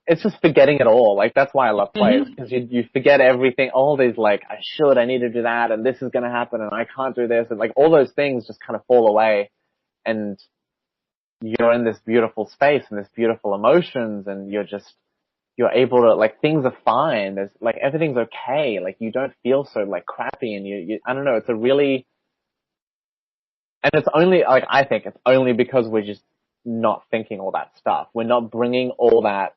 it's just forgetting it all. Like, that's why I love play, because you forget everything, all these, like, I need to do that, and this is going to happen, and I can't do this, and like all those things just kind of fall away, and you're in this beautiful space and this beautiful emotions, and you're able to, like, things are fine. There's, like, everything's okay. Like, you don't feel so, like, crappy, and you I don't know, it's a really, and it's only, like, I think it's only because we're just not thinking all that stuff. We're not bringing all that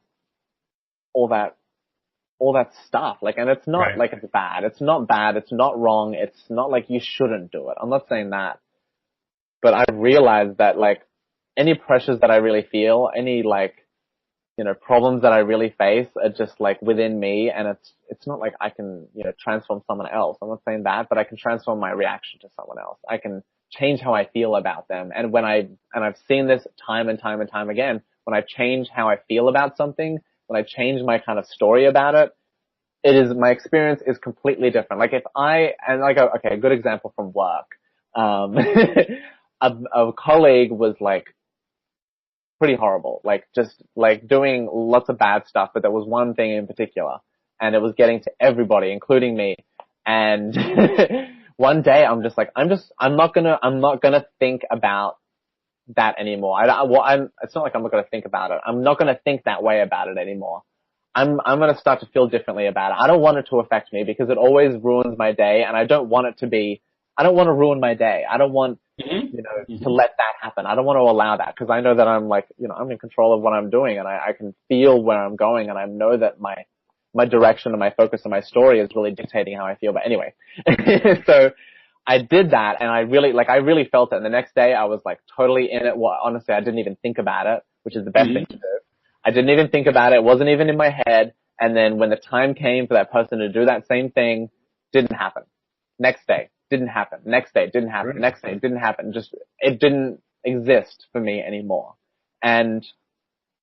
stuff. Like, and it's not like it's bad. It's not bad. It's not wrong. It's not like you shouldn't do it. I'm not saying that. But I realized that, like, any pressures that I really feel, any, like, you know, problems that I really face are just, like, within me, and it's not like I can, you know, transform someone else. I'm not saying that, but I can transform my reaction to someone else. I can change how I feel about them. And I've seen this time and time and time again, when I change how I feel about something, when I change my kind of story about it, my experience is completely different. Like, a good example from work. A colleague was, like, pretty horrible, like, just, like, doing lots of bad stuff, but there was one thing in particular, and it was getting to everybody, including me. And one day I'm just like, I'm not gonna think about that anymore. It's not like I'm not gonna think about it. I'm not gonna think that way about it anymore. I'm gonna start to feel differently about it. I don't want it to affect me, because it always ruins my day, and I don't want to ruin my day. I don't want, you know, to let that happen. I don't want to allow that, because I know that I'm, like, you know, I'm in control of what I'm doing, and I can feel where I'm going, and I know that my direction and my focus and my story is really dictating how I feel. But anyway, so I did that, and I really felt it. And the next day I was, like, totally in it. Well, honestly, I didn't even think about it, which is the best thing to do. I didn't even think about it. It wasn't even in my head. And then when the time came for that person to do that same thing, didn't happen. Next day, didn't happen. Next day, didn't happen. Right. Next day, didn't happen. Just, it didn't exist for me anymore. And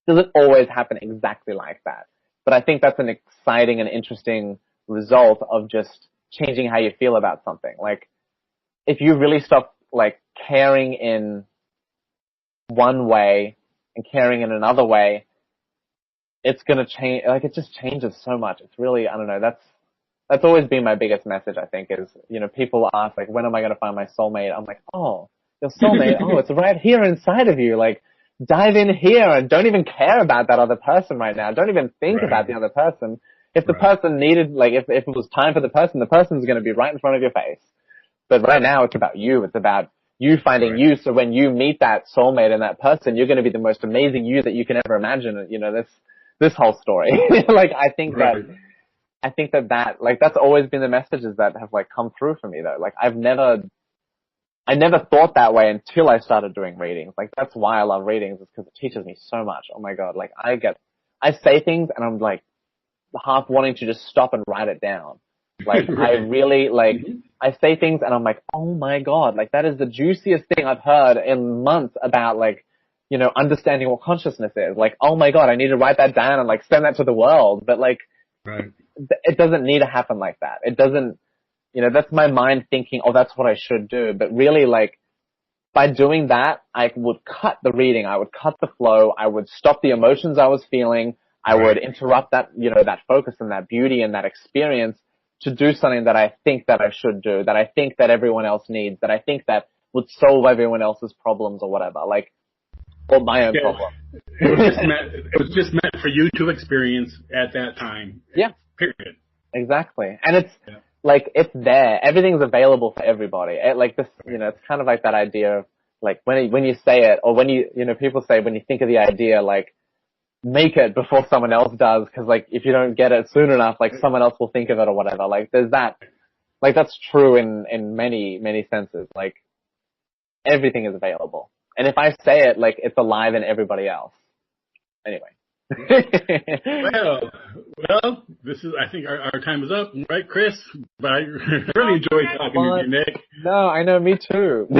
does it always happen exactly like that? But I think that's an exciting and interesting result of just changing how you feel about something. Like, if you really stop, like, caring in one way and caring in another way, it's gonna change. Like, it just changes so much. It's really, I don't know, that's always been my biggest message, I think, is, you know, people ask, like, when am I gonna find my soulmate? I'm like, oh, your soulmate, oh, it's right here inside of you. Like, dive in here and don't even care about that other person right now. Don't even think about the other person. If the person needed, like, if it was time for the person's gonna be right in front of your face. But right now it's about you. It's about you finding you. So when you meet that soulmate and that person, you're gonna be the most amazing you that you can ever imagine. You know, this whole story. Like, I think that, like, that's always been the messages that have, like, come through for me, though. Like, I never thought that way until I started doing readings. Like, that's why I love readings, is because it teaches me so much. Oh my God. Like, I say things and I'm, like, half wanting to just stop and write it down. Like, I really, like, I say things and I'm like, oh my God, like, that is the juiciest thing I've heard in months about, like, you know, understanding what consciousness is. Like, oh my God, I need to write that down and, like, send that to the world. But, like, it doesn't need to happen like that. It doesn't, you know, that's my mind thinking, oh, that's what I should do. But really, like, by doing that, I would cut the reading. I would cut the flow. I would stop the emotions I was feeling. I would interrupt that, you know, that focus and that beauty and that experience to do something that I think that I should do, that I think that everyone else needs, that I think that would solve everyone else's problems or whatever, like, or my own problem. It was just meant for you to experience at that time. Yeah. Period. Exactly. And it's, like, it's there. Everything's available for everybody. Like, this, you know, it's kind of like that idea of, like, when you say it, or when you know, people say when you think of the idea, like, make it before someone else does, because, like, if you don't get it soon enough, like, someone else will think of it or whatever. Like, there's that, like, that's true in many, many senses. Like, everything is available. And if I say it, like, it's alive in everybody else. Anyway. well, this is, I think our time is up, right, Chris? But I really enjoyed talking with you, Nick. No, I know, me too. Someone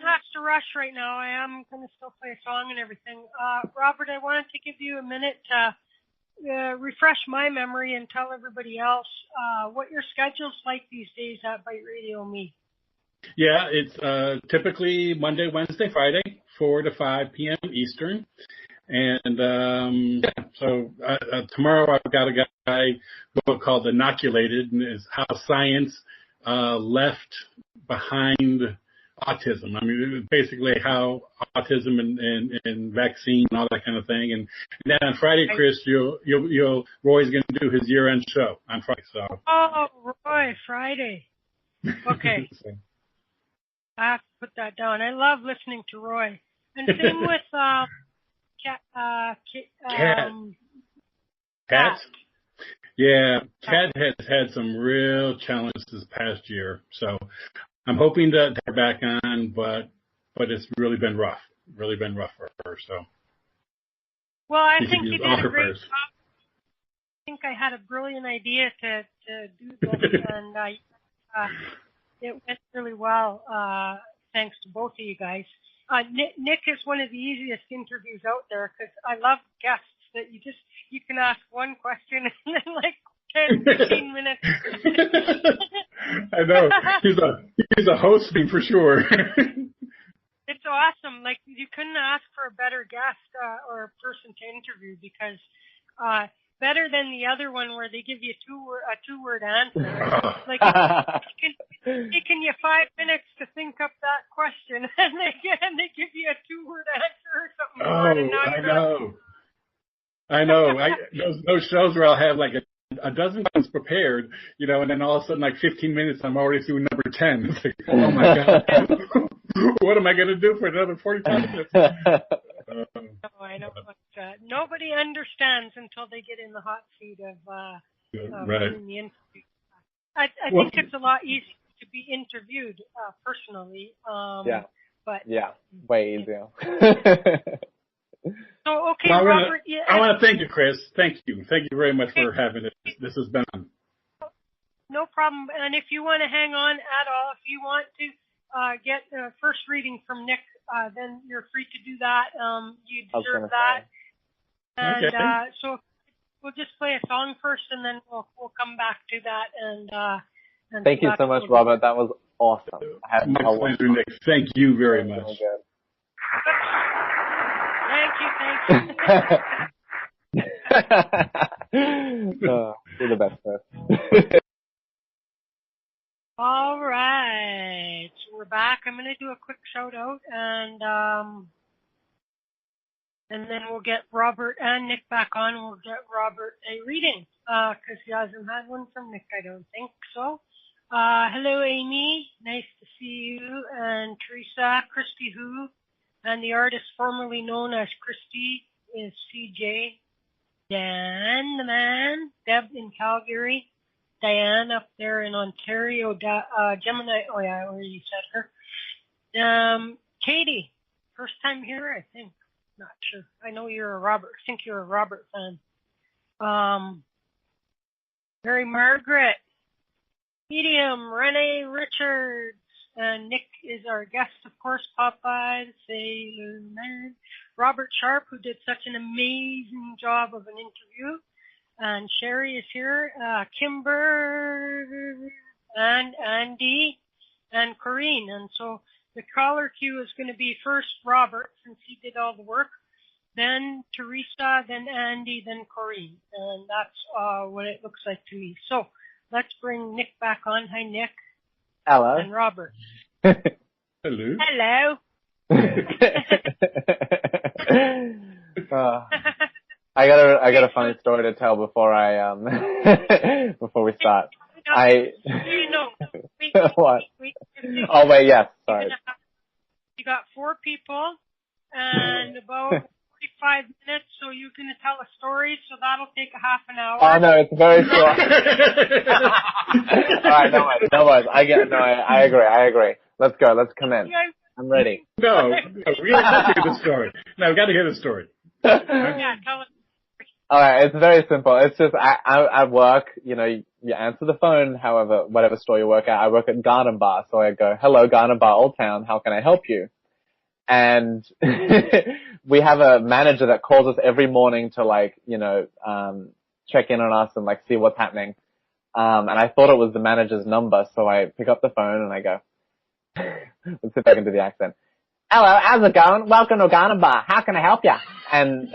has to rush right now. I am going to still play a song and everything. Robert, I wanted to give you a minute to refresh my memory and tell everybody else what your schedule's like these days at Bite Radio Me. Yeah, it's typically Monday, Wednesday, Friday, 4 to 5 p.m. Eastern. And so tomorrow I've got a guy book called Inoculated, and is how science left behind autism. I mean, basically how autism and vaccine and all that kind of thing. And then on Friday, Chris, Roy's going to do his year-end show on Friday. So. Oh, Roy, Friday. Okay. I have to put that down. I love listening to Roy. And same with Kat. Yeah, Kat has had some real challenges this past year. So I'm hoping to have her back on, but it's really been rough for her. So. Well, I think you did a great job. I think I had a brilliant idea to do this, and it went really well, thanks to both of you guys. Nick is one of the easiest interviews out there because I love guests that you can ask one question and then like 10, 15 minutes. I know. He's a hosting for sure. It's awesome. Like you couldn't ask for a better guest or a person to interview because better than the other one where they give you a two-word answer. Like it's taking you 5 minutes to think up that question, and they give you a two-word answer or something. I know. Those shows where I'll have like a dozen things prepared, and then all of a sudden, like 15 minutes, I'm already through number 10. It's like, oh my God, what am I going to do for another 45 minutes? I know, but nobody understands until they get in the hot seat of doing the interview. I think it's a lot easier to be interviewed personally. But way easier. So okay, Robert. I want to thank you, Chris. Thank you very much for having it. This has been fun. No problem. And if you want to hang on at all, if you want to get a first reading from Nick, then you're free to do that. You deserve that. And so we'll just play a song first, and then we'll come back to that. And thank you so much, Robert. That was awesome. My pleasure, Nick. Thank you very much. Thank you. You're the best person. All right, so we're back. I'm going to do a quick shout out, and then we'll get Robert and Nick back on. We'll get Robert a reading because he hasn't had one from Nick, I don't think so. Hello, Amy. Nice to see you. And Teresa, Christy Who, and the artist formerly known as Christy is CJ. Dan, the man. Deb in Calgary. Diane up there in Ontario. Gemini. Oh yeah, I already said her. Katie, first time here, I think. Not sure. I know you're a Robert. I think you're a Robert fan. Mary Margaret. Medium, Renee Richards, and Nick is our guest, of course. Popeye, the Sailor Man. Robert-Sharpe, who did such an amazing job of an interview. And Sherry is here. Kimber, and Andy, and Corrine. And so the caller queue is going to be first Robert, since he did all the work. Then Teresa, then Andy, then Corrine. And that's what it looks like to me. So let's bring Nick back on. Hi, Nick. Hello. And Robert. Hello. Hello. I got a funny story to tell before before we start. What? Oh wait, yes. Sorry. You got 4 people and about 45 minutes, so you're going to tell a story, so that'll take a half an hour. Oh no, it's very short. Alright, no worries. I agree. Let's go, let's commence. I'm ready. No, we got to hear the story. No, we got to hear the story. Yeah, tell us. Alright, it's very simple. It's just, I work, you answer the phone, however, whatever store you work at. I work at Garden Bar, so I go, hello, Garden Bar, Old Town, how can I help you? And we have a manager that calls us every morning to like, check in on us and like see what's happening. And I thought it was the manager's number, so I pick up the phone and I go, let's see if I can do the accent. Hello, how's it going? Welcome to Ghana Bar. How can I help you? And,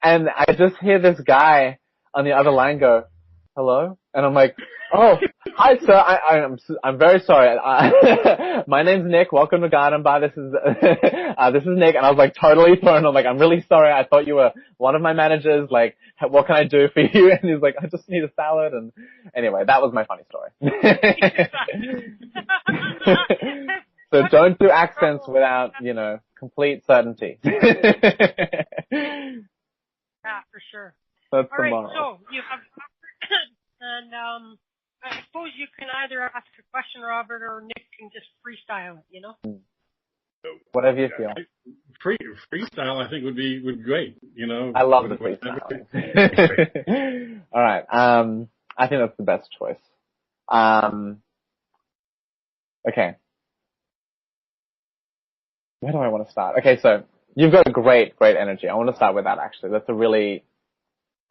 and I just hear this guy on the other line go, hello? And I'm like, oh, hi sir, I'm very sorry. My name's Nick. Welcome to Garden Bar. This is Nick. And I was like totally thrown. I'm like, I'm really sorry. I thought you were one of my managers. Like, what can I do for you? And he's like, I just need a salad. And anyway, that was my funny story. So don't do accents without, complete certainty. Yeah, for sure. That's All the right, moral. so you have, and I suppose you can either ask a question, Robert, or Nick can just freestyle it, Whatever you feel. Freestyle, I think, would be great. I love the freestyle. All right. I think that's the best choice. Okay. Where do I want to start? Okay, so you've got a great energy. I want to start with that actually. That's a really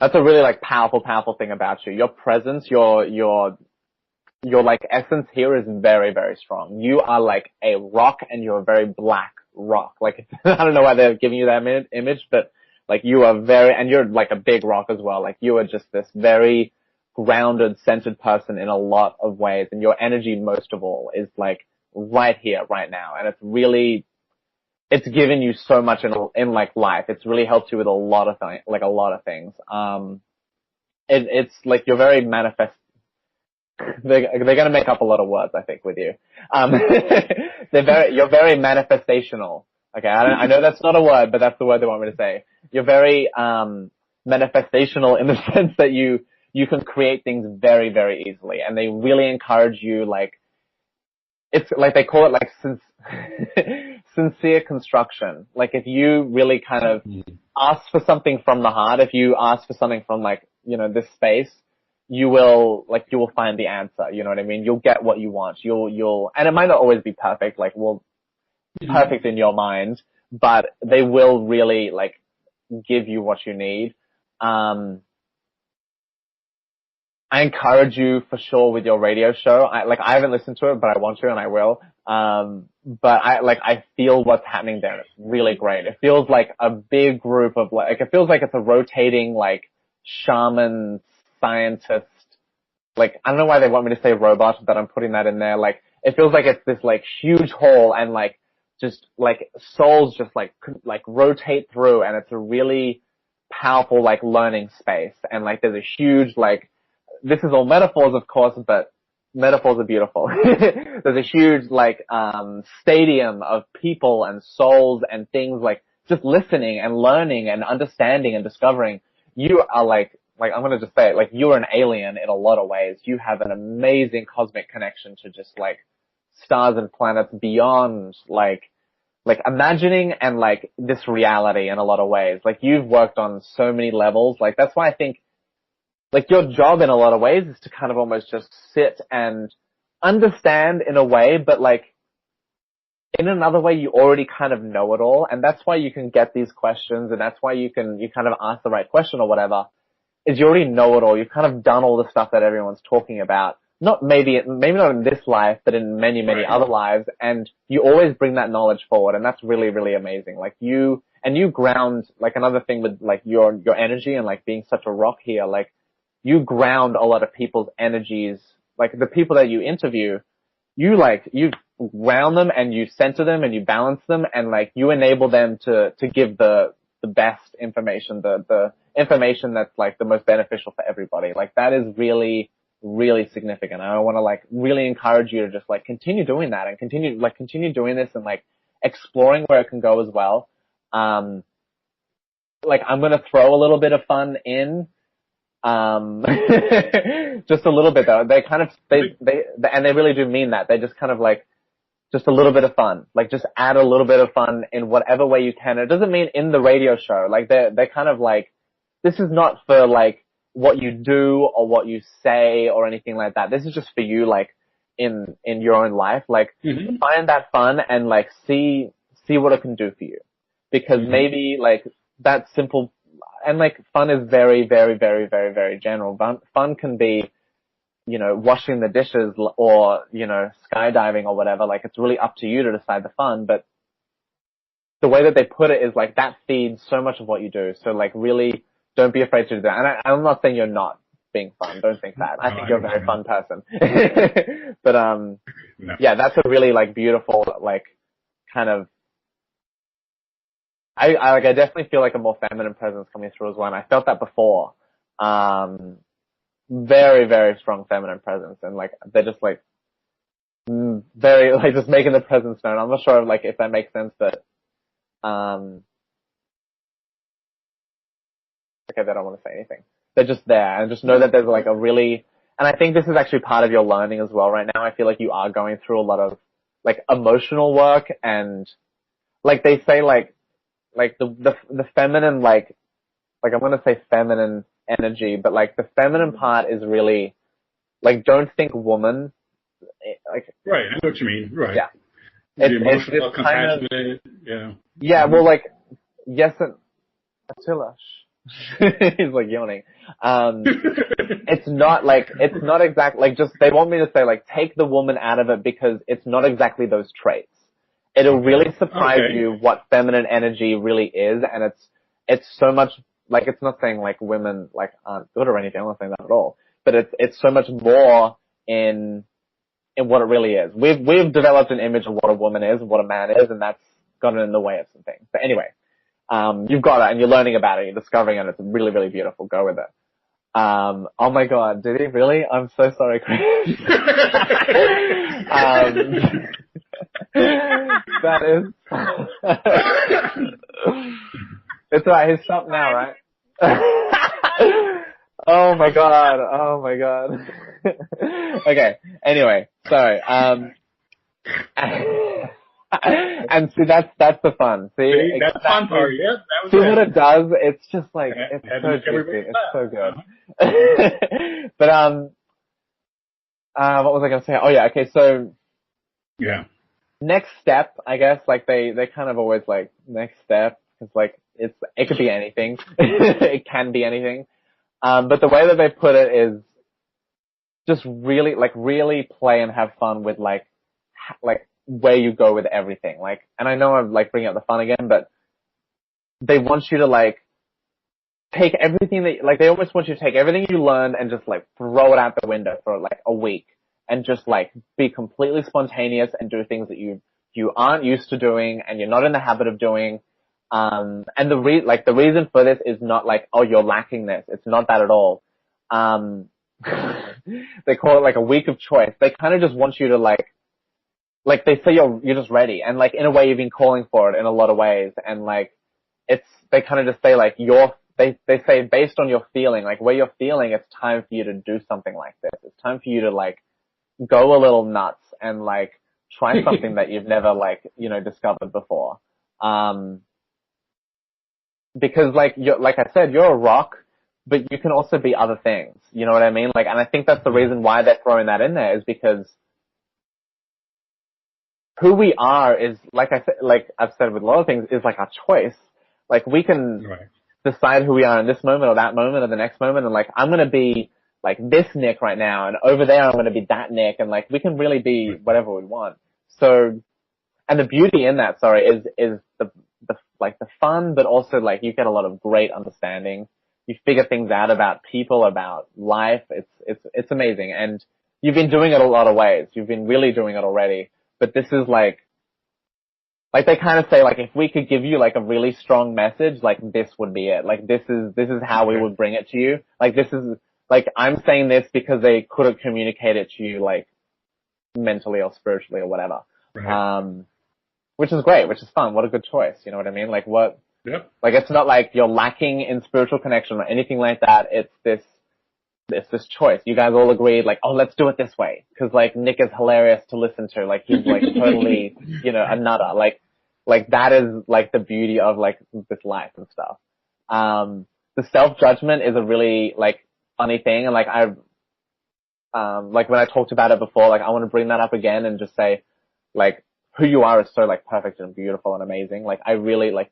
like powerful thing about you. Your presence, your like essence here is very, very strong. You are like a rock and you're a very black rock. Like, I don't know why they're giving you that image, but like you are and you're like a big rock as well. Like you are just this very grounded, centered person in a lot of ways. And your energy, most of all, is like right here, right now. And it's given you so much in like life. It's really helped you with a lot of things. It's like you're very manifest. They're going to make up a lot of words, I think, with you. You're very manifestational. Okay. I know that's not a word, but that's the word they want me to say. You're very, manifestational in the sense that you can create things very, very easily. And they really encourage you, like, it's like they call it like sincere construction. Like if you really kind of ask for something from the heart, if you ask for something from like, this space, you will find the answer. You know what I mean? You'll get what you want. And it might not always be perfect, like, perfect in your mind, but they will really like give you what you need. I encourage you for sure with your radio show. I haven't listened to it, but I want to and I will. But I feel what's happening there. It's really great. It feels like a big group of it feels like it's a rotating like shaman scientist. Like, I don't know why they want me to say robot, but I'm putting that in there. Like, it feels like it's this like huge hall and like just like souls just like rotate through, and it's a really powerful like learning space. And like there's a huge like, this is all metaphors, of course, but metaphors are beautiful. There's a huge, like, stadium of people and souls and things like just listening and learning and understanding and discovering. You are like I'm going to just say it, like you're an alien in a lot of ways. You have an amazing cosmic connection to just like stars and planets beyond like imagining and like this reality in a lot of ways. Like you've worked on so many levels. Like that's why I think like your job in a lot of ways is to kind of almost just sit and understand in a way, but like in another way you already kind of know it all. And that's why you can get these questions, and that's why you kind of ask the right question or whatever, is you already know it all. You've kind of done all the stuff that everyone's talking about. Maybe not in this life, but in many, many other lives. And you always bring that knowledge forward. And that's really, really amazing. Like you ground, like another thing with like your energy and like being such a rock here, like, you ground a lot of people's energies, like the people that you interview, you ground them and you center them and you balance them, and like you enable them to give the best information, the information that's like the most beneficial for everybody. Like that is really, really significant. I want to like really encourage you to just like continue doing that and continue doing this and like exploring where it can go as well. Like I'm going to throw a little bit of fun in. Just a little bit though. They really do mean that. They just kind of like, just a little bit of fun. Like just add a little bit of fun in whatever way you can. It doesn't mean in the radio show. Like they're kind of like, this is not for like what you do or what you say or anything like that. This is just for you, like in your own life. Like find that fun and like see what it can do for you. because maybe like that simple, and like fun is very, very, very, very, very general. Fun can be, washing the dishes or, skydiving or whatever. Like it's really up to you to decide the fun, but the way that they put it is like that feeds so much of what you do. So like really don't be afraid to do that. And I'm not saying you're not being fun. Don't think that. I think you're a very fun person. But, No. yeah, that's a really like beautiful, like kind of, I definitely feel like a more feminine presence coming through as well. And I felt that before. Very, very strong feminine presence. And like, they're just like, very, like just making the presence known. I'm not sure like if that makes sense, but, okay, they don't want to say anything. They're just there, and just know that there's like a really, and I think this is actually part of your learning as well right now. I feel like you are going through a lot of like emotional work, and like they say like the feminine, like I'm going to say feminine energy, but like the feminine part is really like, don't think woman, like. Right, I know what you mean, right. Yeah. The emotional, compassionate, Yeah, well like, yes, and Attila. He's like yawning. It's not exactly, like just, they want me to say like, take the woman out of it because it's not exactly those traits. It'll really surprise you what feminine energy really is, and it's so much, like it's not saying like women like aren't good or anything, I'm not saying that at all, but it's so much more in what it really is. We've developed an image of what a woman is and what a man is, and that's gotten in the way of some things. But anyway, you've got it and you're learning about it, you're discovering it, it's really, really beautiful. Go with it. Oh my god, did he really? I'm so sorry, Chris. That is, it's alright, he's stopped now, right? Oh my god. Okay, anyway, sorry, and see, that's the fun. See, that's the fun part. Yeah, that was see what it does. It's just like it's so juicy. It's so good. But what was I going to say? Oh yeah, okay. So yeah, next step, I guess. Like they kind of always like next step. It's like it could be anything. It can be anything. But the way that they put it is just really play and have fun with like where you go with everything. Like, and I know I'm like bringing up the fun again, but they want you to like take everything that, like, they almost want you to take everything you learned and just like throw it out the window for like a week and just like be completely spontaneous and do things that you aren't used to doing and you're not in the habit of doing. And the reason for this is not like, oh, you're lacking this. It's not that at all. They call it like a week of choice. They kind of just want you to like they say you're just ready, and like in a way you've been calling for it in a lot of ways, and like they kind of just say like they say based on your feeling, like where you're feeling, it's time for you to do something like this. It's time for you to like go a little nuts and like try something that you've never like, discovered before. Because like I said, you're a rock, but you can also be other things. You know what I mean? Like, and I think that's the reason why they're throwing that in there, is because who we are is, like I said, like I've said with a lot of things, is like our choice. Like we can decide who we are in this moment or that moment or the next moment, and like I'm gonna be like this Nick right now, and over there I'm gonna be that Nick, and like we can really be whatever we want. So, and the beauty in that, is the fun, but also like you get a lot of great understanding. You figure things out about people, about life. It's amazing, and you've been doing it a lot of ways. You've been really doing it already. But this is like they kind of say, like, if we could give you like a really strong message, like this would be it. Like this is how we would bring it to you. Like this is, like, I'm saying this because they couldn't communicate it to you like mentally or spiritually or whatever. Right. Which is great, which is fun. What a good choice. You know what I mean? Like what, like it's not like you're lacking in spiritual connection or anything like that. It's this choice. You guys all agreed, like, oh, let's do it this way. Cause like Nick is hilarious to listen to. Like he's like totally, a nutter. Like that is like the beauty of like this life and stuff. The self-judgment is a really like funny thing. And like like when I talked about it before, like I want to bring that up again and just say, like, who you are is so like perfect and beautiful and amazing. Like I really like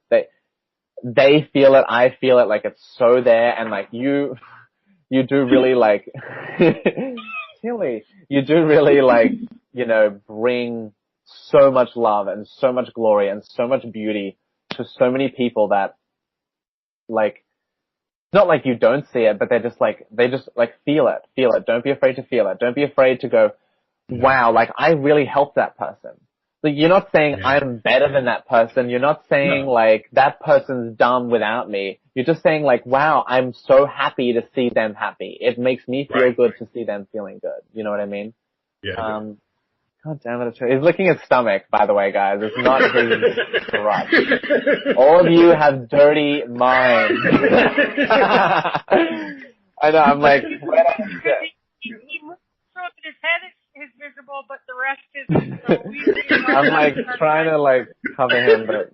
they feel it, I feel it, like it's so there, and like you do really like, silly, you do really like, you know, bring so much love and so much glory and so much beauty to so many people that like, not like you don't see it, but they just like feel it. Don't be afraid to feel it. Don't be afraid to go, wow, like I really helped that person. Like you're not saying I'm better than that person. You're not saying like that person's dumb without me. You're just saying like, wow, I'm so happy to see them happy. It makes me feel good to see them feeling good. You know what I mean? Yeah. God damn it. He's licking his stomach, by the way, guys. It's not his crotch. All of you have dirty minds. I know, I'm like, where He moves so that his head is visible, but the rest isn't. So I'm like trying to like cover him, but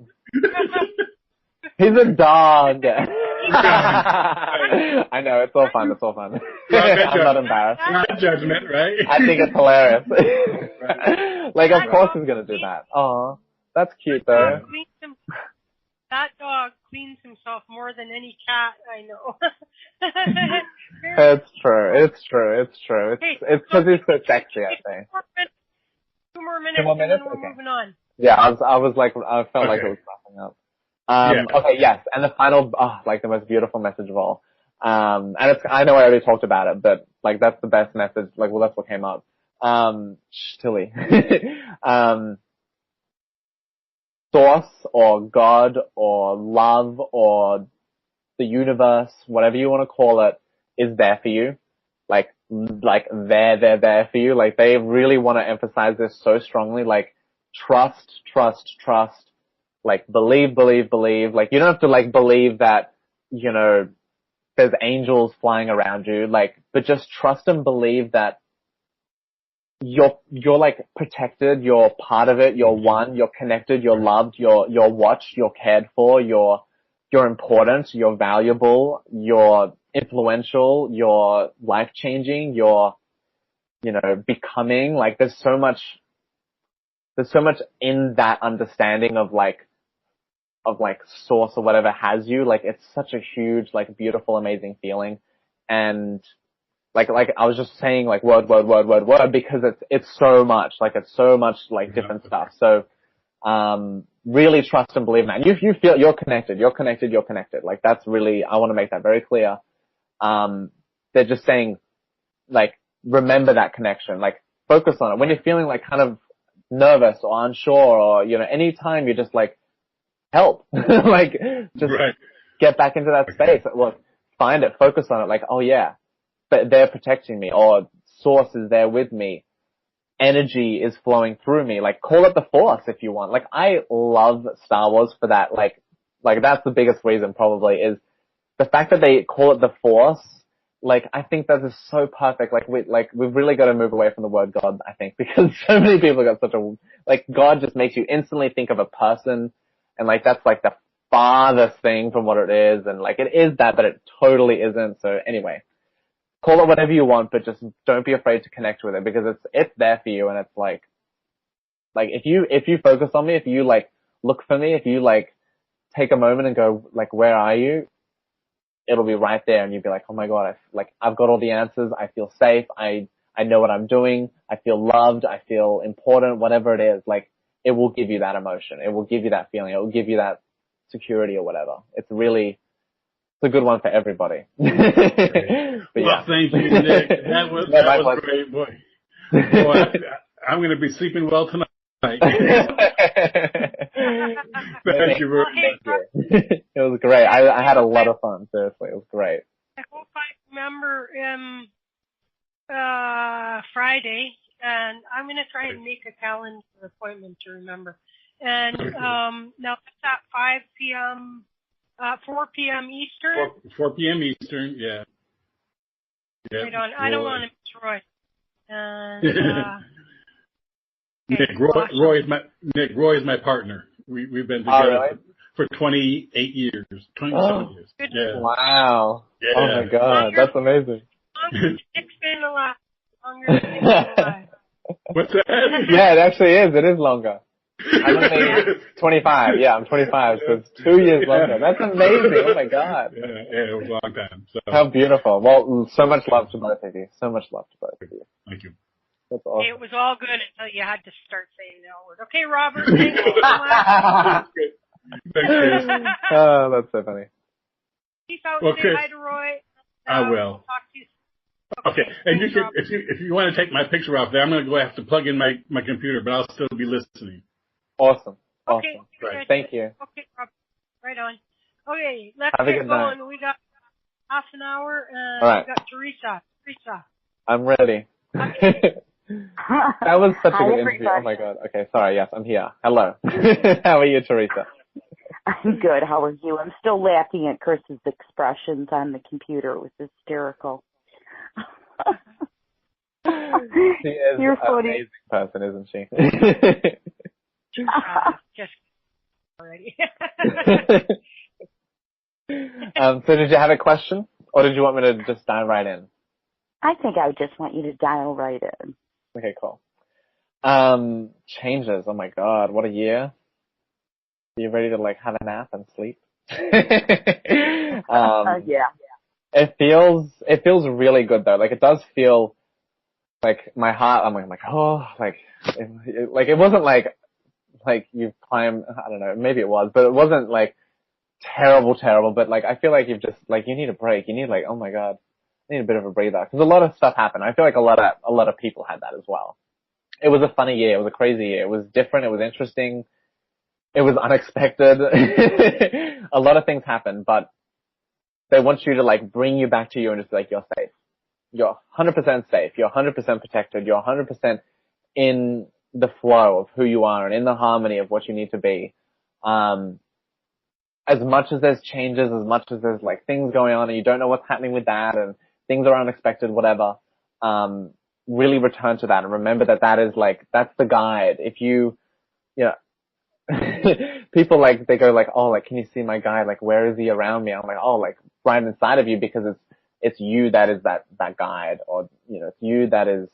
he's a dog. I know, it's all fun, I'm not embarrassed. Not judgment, right? I think it's hilarious. Like, of course he's gonna do that. Aw, that's cute though. That dog cleans himself more than any cat I know. It's true. It's because he's so sexy, I think. 2 more minutes, and then we're okay. moving on. Yeah, I was like, I felt like it was wrapping up. Okay, yes, and the final, like the most beautiful message of all. And I know I already talked about it, but like that's the best message, like, well, that's what came up. Tilly. Source or God or love or the universe, whatever you want to call it, is there for you. Like they're there for you. Like they really want to emphasize this so strongly. Like trust. Like believe. Like you don't have to like believe that, you know, there's angels flying around you. Like, but just trust and believe that you're like protected, you're part of it, you're one, you're connected, you're loved, you're watched, you're cared for, you're important, you're valuable, you're influential, you're life-changing, you're, you know, becoming. Like there's so much in that understanding of like source or whatever has you. Like it's such a huge, like beautiful, amazing feeling. And like I was just saying like word, because it's so much, like different stuff. So, really trust and believe, man. You feel you're connected. Like that's really, I want to make that very clear. They're just saying like, remember that connection, like focus on it. When you're feeling like kind of nervous or unsure or, you know, anytime you're just like, help, like just get back into that space. Look, find it, focus on it. Like, oh yeah, but they're protecting me, or source is there with me. Energy is flowing through me. Like call it the force if you want. Like I love Star Wars for that. Like that's the biggest reason probably is the fact that they call it the force. Like I think that is so perfect. We've really got to move away from the word God, I think, because so many people got such a, like God just makes you instantly think of a person, and like that's like the farthest thing from what it is, and like it is that, but it totally isn't. So anyway, call it whatever you want, but just don't be afraid to connect with it, because it's there for you. And it's like if you focus on me, if you like look for me, if you like take a moment and go like, where are you? It'll be right there, and you'll be like, oh my God, I've got all the answers. I feel safe. I know what I'm doing. I feel loved. I feel important, whatever it is. Like it will give you that emotion. It will give you that feeling. It will give you that security or whatever. It's a good one for everybody. Well, thank you, Nick. That was great, boy. I'm going to be sleeping well tonight. Thank you very much. It was great. I had a lot of fun. Seriously, it was great. I hope I remember Friday, and I'm going to try and make a calendar appointment to remember. And now it's at 5 p.m. 4 p.m. Eastern. 4 p.m. Eastern, yeah. Right on. I don't want to miss Roy. And Nick Roy is my partner. We've been together for 28 years, 27 years. Yeah. Wow. Yeah. Oh my God, that's amazing. Nick's been alive. Longer than Nick's been alive. What's that? Yeah, it actually is. It is longer. I'm only 25. Yeah, I'm 25, so it's 2 years longer. That's amazing. Oh my God. Yeah, it was a long time. So. How beautiful. Well, so much love to both of you. So much love to both of you. Thank you. That's awesome. It was all good until you had to start saying the L word. Okay, Robert, thank you so much. Thanks, Chris. Oh, that's so funny. Peace out. Well, Say Chris, hi to Roy. I will. We'll talk to you soon. Okay, and you thanks, should, Robert. if you want to take my picture off there, I'm going to go have to plug in my computer, but I'll still be listening. Awesome. Okay, Awesome. Right. Thank you. Okay, Robert. Right on. Okay, let's Have a get good night. going. We got half an hour, and All right. we got Teresa. Teresa. I'm ready. That was such a good interview. Oh my God. Okay, sorry. Yes, I'm here. Hello. How are you, Teresa? I'm good. How are you? I'm still laughing at Chris's expressions on the computer. It was hysterical. She is You're an funny. amazing person, isn't she? Just already. So did you have a question, or did you want me to just dive right in? I think I just want you to dial right in. Okay, cool. Changes. Oh my God, what a year. Are you ready to like have a nap and sleep? Yeah. It feels really good though. Like it does feel like my heart, I'm like, oh, like it wasn't like you've climbed, I don't know, maybe it was, but it wasn't like terrible, but like I feel like you've just, like you need a break. You need like, oh my God, I need a bit of a breather. Cause a lot of stuff happened. I feel like a lot of people had that as well. It was a funny year. It was a crazy year. It was different. It was interesting. It was unexpected. A lot of things happened, but they want you to like bring you back to you and just be like, you're safe. You're 100% safe. You're 100% protected. You're 100% in the flow of who you are and in the harmony of what you need to be. As much as there's changes, as much as there's like things going on and you don't know what's happening with that and things are unexpected, whatever, really return to that and remember that is like, that's the guide. If you know, people like, they go like, oh, like, can you see my guide? Like, where is he around me? I'm like, oh, like right inside of you, because it's you that is that guide, or, you know, it's you that is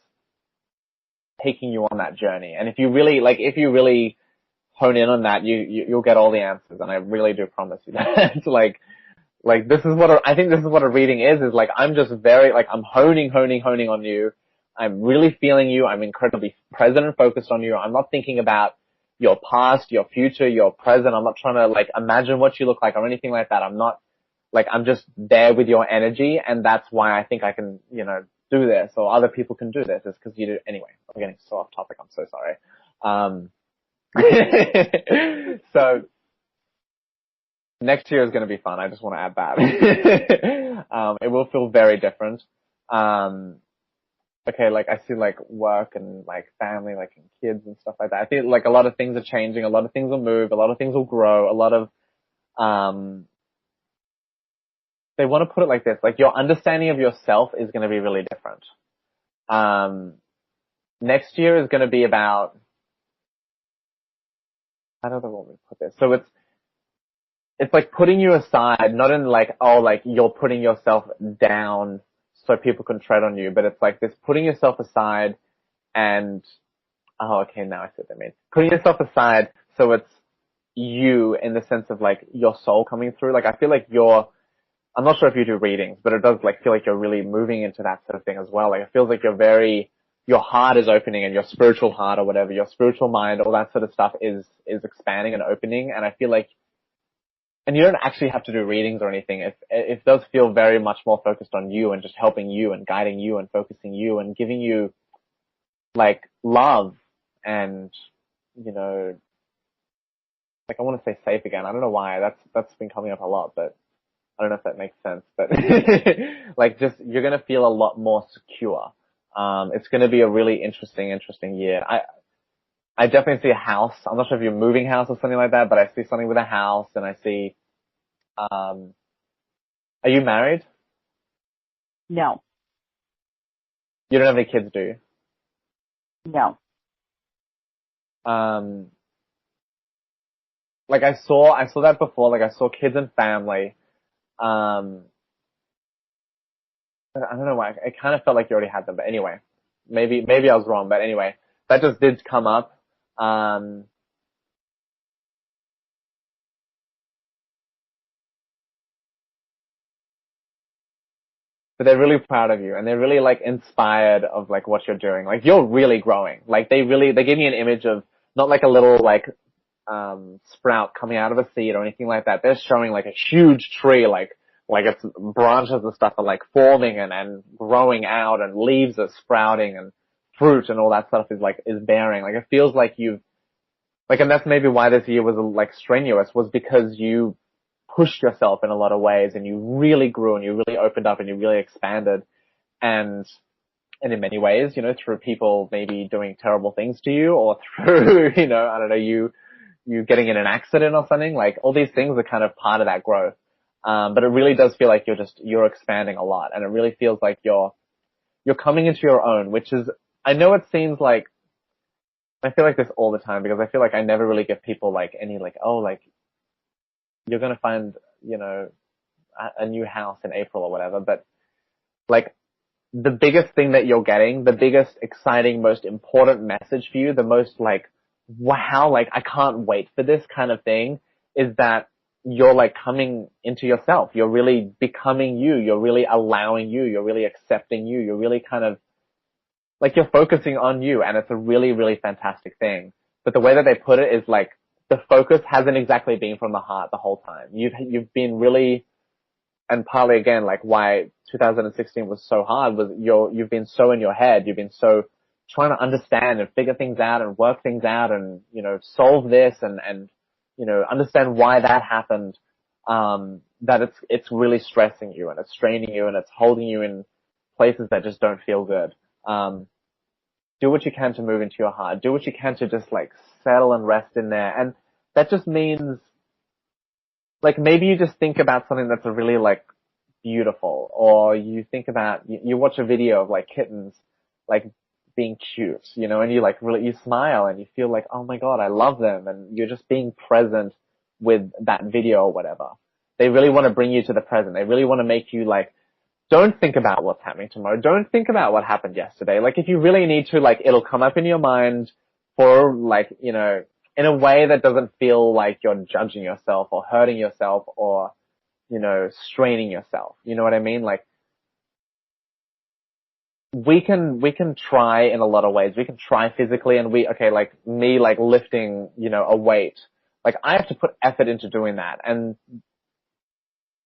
taking you on that journey. And if you really hone in on that, you'll get all the answers. And I really do promise you that. It's like this is what I think this is what a reading is like, I'm just very, like, I'm honing on you. I'm really feeling you. I'm incredibly present and focused on you. I'm not thinking about your past, your future, your present. I'm not trying to like imagine what you look like or anything like that. I'm not like, I'm just there with your energy. And that's why I think I can, you know, do this, or other people can do this, is because you do. Anyway, I'm getting so off topic. I'm so sorry. So next year is going to be fun. I just want to add that. It will feel very different. Okay, like I see like work and like family, like and kids and stuff like that. I think like a lot of things are changing, a lot of things will move, a lot of things will grow, a lot of, they want to put it like this, like your understanding of yourself is going to be really different. Next year is going to be about, I don't know what we put this. So it's like putting you aside, not in like, oh, like you're putting yourself down so people can tread on you, but it's like this putting yourself aside and, oh, okay, now I see what I mean. Putting yourself aside so it's you in the sense of like your soul coming through. Like I feel like I'm not sure if you do readings, but it does like feel like you're really moving into that sort of thing as well. Like it feels like your heart is opening, and your spiritual heart or whatever, your spiritual mind, all that sort of stuff is expanding and opening. And I feel like, and you don't actually have to do readings or anything. It does feel very much more focused on you and just helping you and guiding you and focusing you and giving you like love and, you know, like I want to say safe again. I don't know why. That's been coming up a lot, but I don't know if that makes sense. But like just, you're going to feel a lot more secure. It's going to be a really interesting year. I definitely see a house. I'm not sure if you're moving house or something like that, but I see something with a house, and I see, are you married? No. You don't have any kids, do you? No. Like I saw that before, like I saw kids and family. I don't know why. I kind of felt like you already had them, but anyway, maybe I was wrong, but anyway, that just did come up. but they're really proud of you and they're really like inspired of like what you're doing. Like you're really growing. Like they give me an image of not like a little like sprout coming out of a seed or anything like that. They're showing like a huge tree, like its branches and stuff are like forming and growing out and leaves are sprouting and fruit and all that stuff is bearing. Like it feels like you've like, and that's maybe why this year was like strenuous, was because you pushed yourself in a lot of ways and you really grew and you really opened up and you really expanded. And in many ways, you know, through people maybe doing terrible things to you or through, you know, I don't know, you getting in an accident or something, like all these things are kind of part of that growth. But it really does feel like you're expanding a lot and it really feels like you're coming into your own, which is, I know it seems like, I feel like this all the time because I feel like I never really give people like any like, oh, like you're going to find, you know, a new house in April or whatever. But like the biggest thing that you're getting, the biggest exciting, most important message for you, the most like, wow, like I can't wait for this kind of thing is that you're like coming into yourself. You're really becoming you. You're really allowing you. You're really accepting you. You're really kind of like you're focusing on you. And it's a really, really fantastic thing. But the way that they put it is like the focus hasn't exactly been from the heart the whole time. You've been really, and partly again, like why 2016 was so hard was you've been so in your head. You've been so trying to understand and figure things out and work things out and, you know, solve this and, you know, understand why that happened, that it's really stressing you and it's straining you and it's holding you in places that just don't feel good. Do what you can to move into your heart. Do what you can to just like settle and rest in there. And that just means like maybe you just think about something that's really like beautiful, or you think about, you watch a video of like kittens like being cute, you know, and you like really, you smile and you feel like, oh my God, I love them. And you're just being present with that video or whatever. They really want to bring you to the present. They really want to make you like, don't think about what's happening tomorrow. Don't think about what happened yesterday. Like if you really need to, like it'll come up in your mind for like, you know, in a way that doesn't feel like you're judging yourself or hurting yourself or, you know, straining yourself. You know what I mean? Like we can try in a lot of ways. We can try physically and like me, like lifting, you know, a weight. Like I have to put effort into doing that. And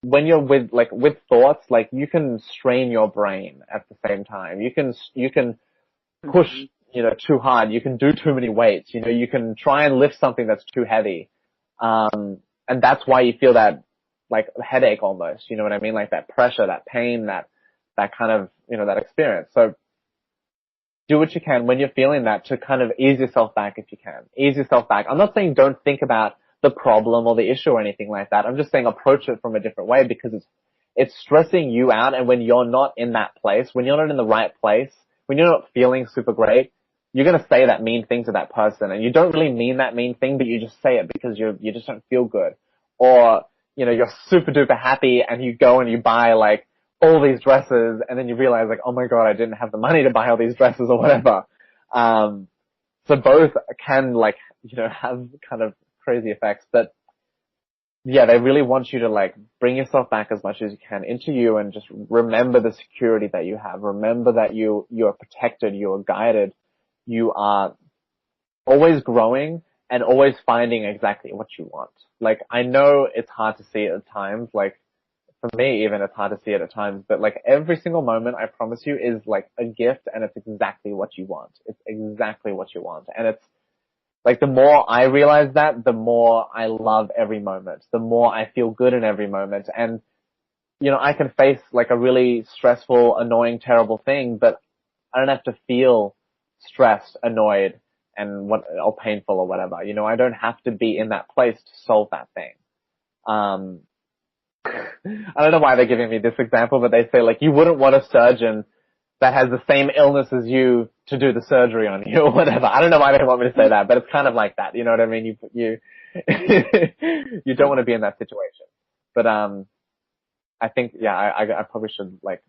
when you're with thoughts, like you can strain your brain at the same time. You can push, you know, too hard. You can do too many weights. You know, you can try and lift something that's too heavy. And that's why you feel that like headache almost, you know what I mean? Like that pressure, that pain, that kind of, you know, that experience. So do what you can when you're feeling that to kind of ease yourself back if you can. Ease yourself back. I'm not saying don't think about the problem or the issue or anything like that. I'm just saying approach it from a different way because it's stressing you out. And when you're not in that place, when you're not in the right place, when you're not feeling super great, you're going to say that mean thing to that person. And you don't really mean that mean thing, but you just say it because you just don't feel good. Or, you know, you're super duper happy and you go and you buy like all these dresses and then you realize like, oh my God, I didn't have the money to buy all these dresses or whatever. So both can like, you know, have kind of crazy effects, but yeah, they really want you to like bring yourself back as much as you can into you and just remember the security that you have. Remember that you are protected, you are guided, you are always growing and always finding exactly what you want. Like I know it's hard to see it at times, like for me even it's hard to see it at times, but like every single moment I promise you is like a gift and it's exactly what you want. It's exactly what you want. And it's like the more I realize that, the more I love every moment, the more I feel good in every moment. And, you know, I can face like a really stressful, annoying, terrible thing, but I don't have to feel stressed, annoyed, or painful or whatever. You know, I don't have to be in that place to solve that thing. I don't know why they're giving me this example, but they say like you wouldn't want a surgeon that has the same illness as you to do the surgery on you or whatever. I don't know why they want me to say that, but it's kind of like that. You know what I mean? You you don't want to be in that situation. But, I think, yeah, I probably should like,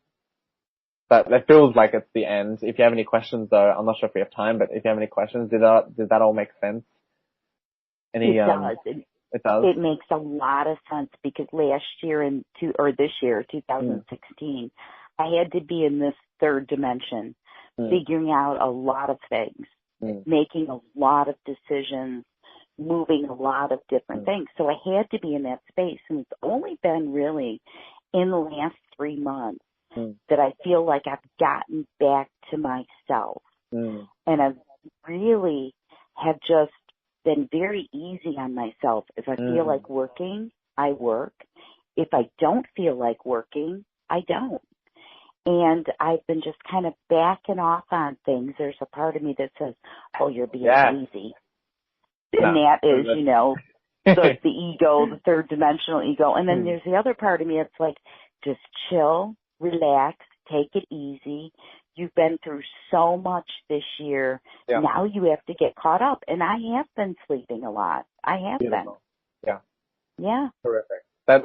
but it feels like it's the end. If you have any questions though, I'm not sure if we have time, but if you have any questions, did that all make sense? It does. It does. It makes a lot of sense because last year this year, 2016, I had to be in this third dimension, figuring out a lot of things, making a lot of decisions, moving a lot of different things. So I had to be in that space, and it's only been really in the last 3 months that I feel like I've gotten back to myself. And I've really have just been very easy on myself. If I feel like working, I work. If I don't feel like working, I don't. And I've been just kind of backing off on things. There's a part of me that says, oh, you're being lazy. And that is, you know, the ego, the third dimensional ego. And then there's the other part of me that's like, just chill, relax, take it easy. You've been through so much this year. Yeah. Now you have to get caught up. And I have been sleeping a lot. I have been. Yeah. Yeah. Terrific. That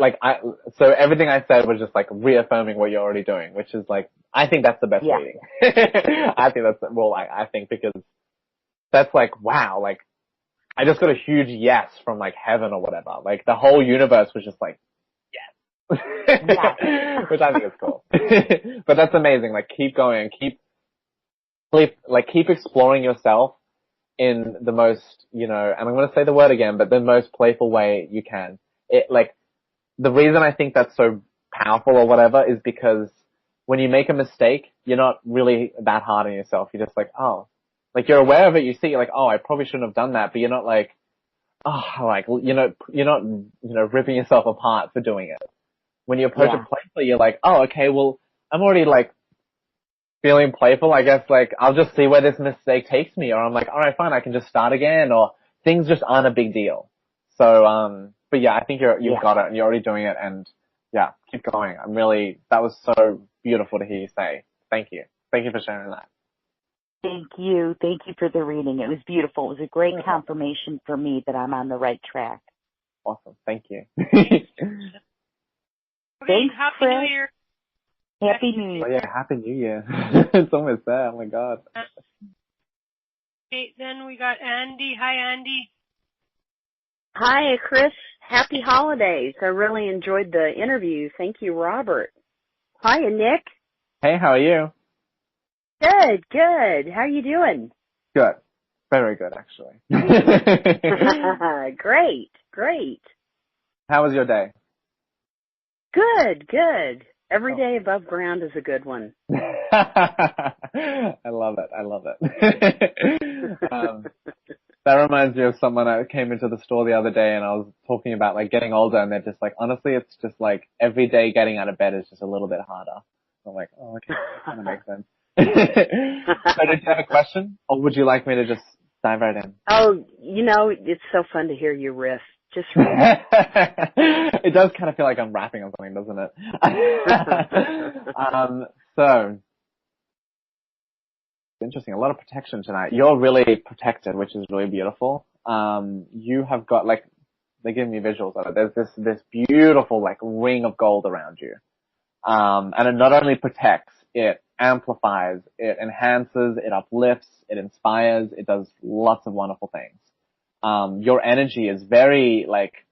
so everything I said was just like reaffirming what you're already doing, which is like, I think that's the best reading. I think that's, I think because that's like, wow, like I just got a huge yes from like heaven or whatever. Like the whole universe was just like, yes. Which I think is cool. But that's amazing. Like keep going, keep exploring yourself in the most, you know, and I'm going to say the word again, but the most playful way you can. The reason I think that's so powerful or whatever is because when you make a mistake, you're not really that hard on yourself. You're just like, oh, like you're aware of it. You see, you're like, oh, I probably shouldn't have done that. But you're not like, oh, like, you're not ripping yourself apart for doing it. When you approach it playfully, you're like, oh, okay, well, I'm already like feeling playful. I guess like I'll just see where this mistake takes me. Or I'm like, all right, fine, I can just start again. Or things just aren't a big deal. So, but yeah, I think you've got it and you're already doing it, and yeah, keep going. That was so beautiful to hear you say. Thank you. Thank you for sharing that. Thank you. Thank you for the reading. It was beautiful. It was a great confirmation for me that I'm on the right track. Awesome. Thank you. Okay, Thanks, Happy Chris. New Year. Happy New Year. Oh yeah, Happy New Year. It's almost there. Oh my God. Okay, then we got Andy. Hi, Andy. Hi, Chris. Happy holidays. I really enjoyed the interview. Thank you, Robert. Hi, Nick. Hey, how are you? Good, good. How are you doing? Good. Very good, actually. Great, great. How was your day? Good, good. Every day above ground is a good one. I love it. I love it. That reminds me of someone I came into the store the other day and I was talking about like getting older, and they're just like, honestly, it's just like every day getting out of bed is just a little bit harder. So I'm like, oh, okay, that kind of makes sense. So did you have a question, or would you like me to just dive right in? Oh, you know, it's so fun to hear you riff. Just riff. It does kind of feel like I'm rapping on something, doesn't it? So interesting. A lot of protection tonight. You're really protected, which is really beautiful. You have got like, they give me visuals of it. There's this beautiful like ring of gold around you. And it not only protects, it amplifies, it enhances, it uplifts, it inspires, it does lots of wonderful things. Your energy is very like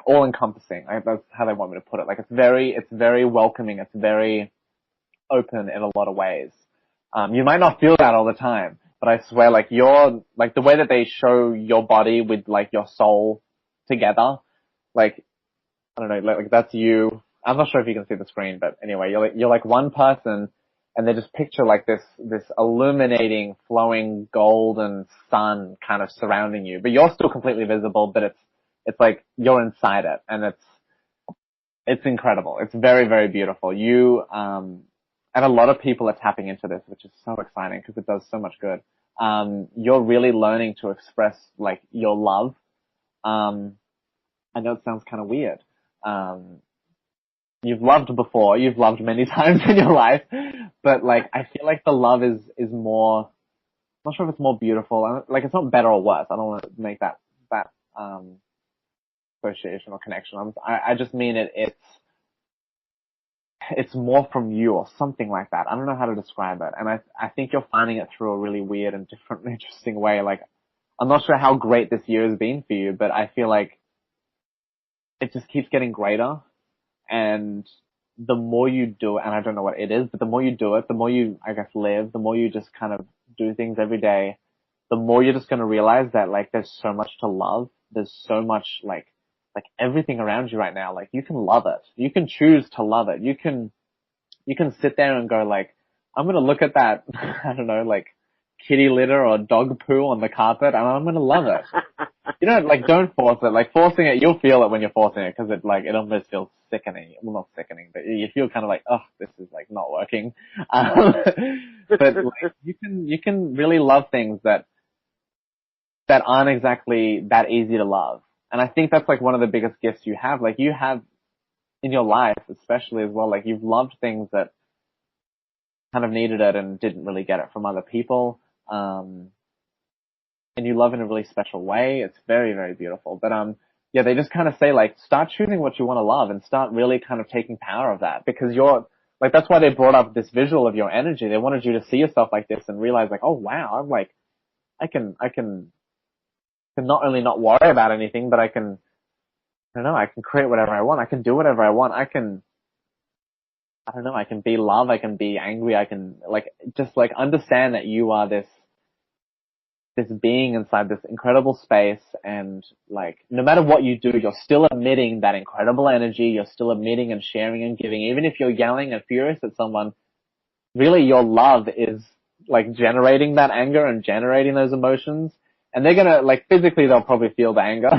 all encompassing. That's how they want me to put it. Like it's very welcoming. It's very open in a lot of ways. You might not feel that all the time, but I swear, like the way that they show your body with like your soul together, like, I don't know, like that's you. I'm not sure if you can see the screen, but anyway, you're like one person, and they just picture like this illuminating, flowing golden sun kind of surrounding you, but you're still completely visible, but it's like you're inside it, and it's incredible. It's very, very beautiful. And a lot of people are tapping into this, which is so exciting because it does so much good. You're really learning to express like your love. I know it sounds kind of weird. You've loved before, you've loved many times in your life, but like, I feel like the love is more, I'm not sure if it's more beautiful. Like, it's not better or worse. I don't want to make that association or connection. I just mean it's more from you or something like that. I don't know how to describe it. And I think you're finding it through a really weird and different, interesting way. Like, I'm not sure how great this year has been for you, but I feel like it just keeps getting greater. And the more you do it, and I don't know what it is, but the more you do it, the more you, I guess, live, the more you just kind of do things every day, the more you're just going to realize that, like, there's so much to love. There's so much, like everything around you right now, like, you can love it. You can choose to love it. You can sit there and go, like, I'm going to look at that, I don't know, like, kitty litter or dog poo on the carpet, and I'm going to love it. You know, like, don't force it. Like, forcing it, you'll feel it when you're forcing it, because it, like, it almost feels sickening. Well, not sickening, but you feel kind of like, oh, this is, like, not working. But, like, you can really love things that aren't exactly that easy to love. And I think that's, like, one of the biggest gifts you have. Like, you have in your life, especially as well, like, you've loved things that kind of needed it and didn't really get it from other people. And you love in a really special way. It's very, very beautiful. But, yeah, they just kind of say, like, start choosing what you want to love and start really kind of taking power of that, because you're, like, that's why they brought up this visual of your energy. They wanted you to see yourself like this and realize, like, oh, wow, I'm like, I can not only not worry about anything, but I can create whatever I want. I can do whatever I want. I can be love. I can be angry. I can, like, just, like, understand that you are this being inside this incredible space, and, like, no matter what you do, you're still emitting that incredible energy. You're still emitting and sharing and giving. Even if you're yelling and furious at someone, really your love is, like, generating that anger and generating those emotions. And they're gonna, like, physically they'll probably feel the anger.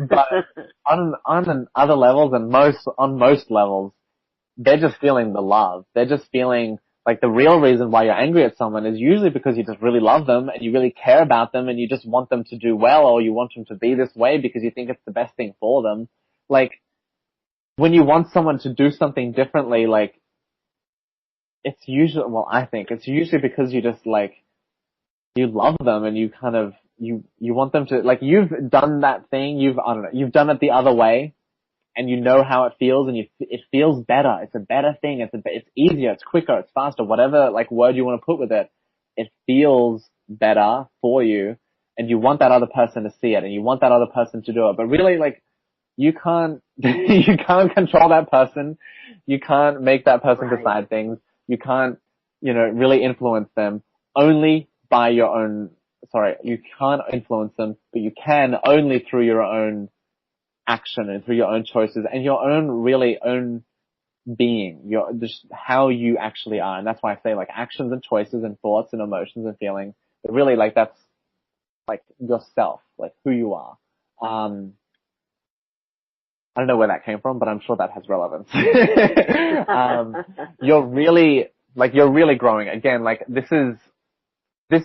But on other levels and on most levels, they're just feeling the love. They're just feeling, like, the real reason why you're angry at someone is usually because you just really love them and you really care about them and you just want them to do well, or you want them to be this way because you think it's the best thing for them. Like, when you want someone to do something differently, like, it's usually, well, I think it's usually because you just, like, you love them and you kind of, you want them to, like, you've done that thing, you've done it the other way, and you know how it feels, and it feels better. It's a better thing. It's easier. It's quicker. It's faster. Whatever, like, word you want to put with it, it feels better for you, and you want that other person to see it, and you want that other person to do it. But really, like, you can't control that person. You can't make that person decide things. You can't, really influence them. Only by your own, you can't influence them, but you can only through your own action and through your own choices and your own being, just how you actually are. And that's why I say, like, actions and choices and thoughts and emotions and feelings, but really, like, that's, like, yourself, like, who you are. I don't know where that came from, but I'm sure that has relevance. You're really growing. Again, like, this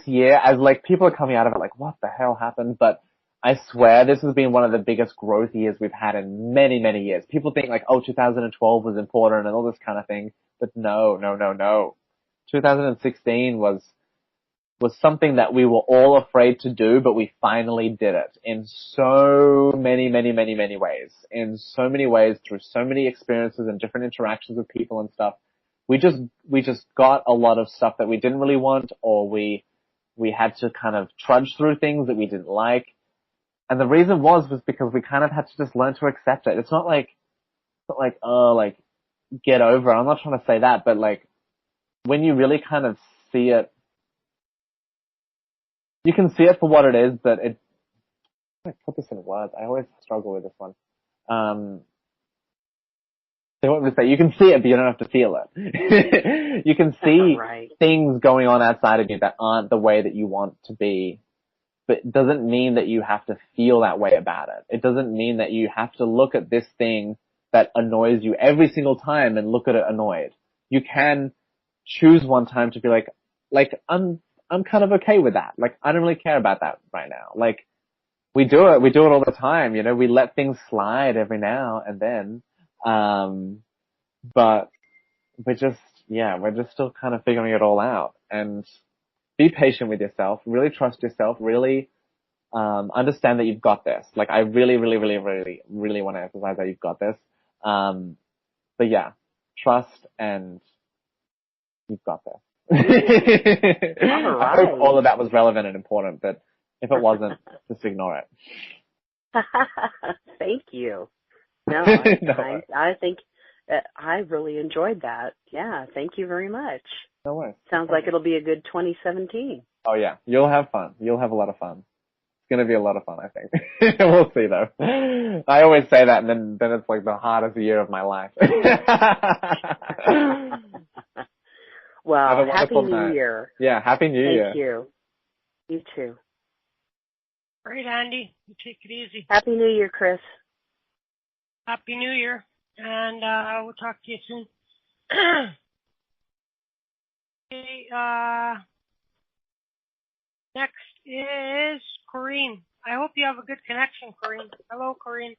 year, as, like, people are coming out of it like, what the hell happened? But I swear this has been one of the biggest growth years we've had in many, many years. People think, like, 2012 was important and all this kind of thing. But no. 2016 was something that we were all afraid to do, but we finally did it in so many, many, many, many ways. In so many ways, through so many experiences and different interactions with people and stuff. We just got a lot of stuff that we didn't really want, or we had to kind of trudge through things that we didn't like. And the reason was because we kind of had to just learn to accept it. It's not like, oh, like, get over it. I'm not trying to say that, but, like, when you really kind of see it, you can see it for what it is, but how do I put this in words? I always struggle with this one. They want me to say, you can see it, but you don't have to feel it. You can see things going on outside of you that aren't the way that you want to be, but it doesn't mean that you have to feel that way about it. It doesn't mean that you have to look at this thing that annoys you every single time and look at it annoyed. You can choose one time to be like, I'm kind of okay with that. Like, I don't really care about that right now. Like, we do it all the time, we let things slide every now and then. But we're just still kind of figuring it all out. And be patient with yourself, really trust yourself, really, understand that you've got this. Like, I really, really, really, really, really want to emphasize that you've got this. But yeah, trust and you've got this. All right. I hope all of that was relevant and important, but if it wasn't, just ignore it. Thank you. No, No. I think I really enjoyed that. Yeah, thank you very much. No way. Sounds like it'll be a good 2017. Oh yeah, you'll have fun. You'll have a lot of fun. It's gonna be a lot of fun, I think. We'll see though. I always say that, and then it's like the hardest year of my life. Well, Happy New Year. Yeah, Happy New Year. Thank you. You too. Great, Andy. You take it easy. Happy New Year, Chris. Happy New Year. And we'll talk to you soon. Okay, next is Corrine. I hope you have a good connection, Corrine. Hello, Corrine.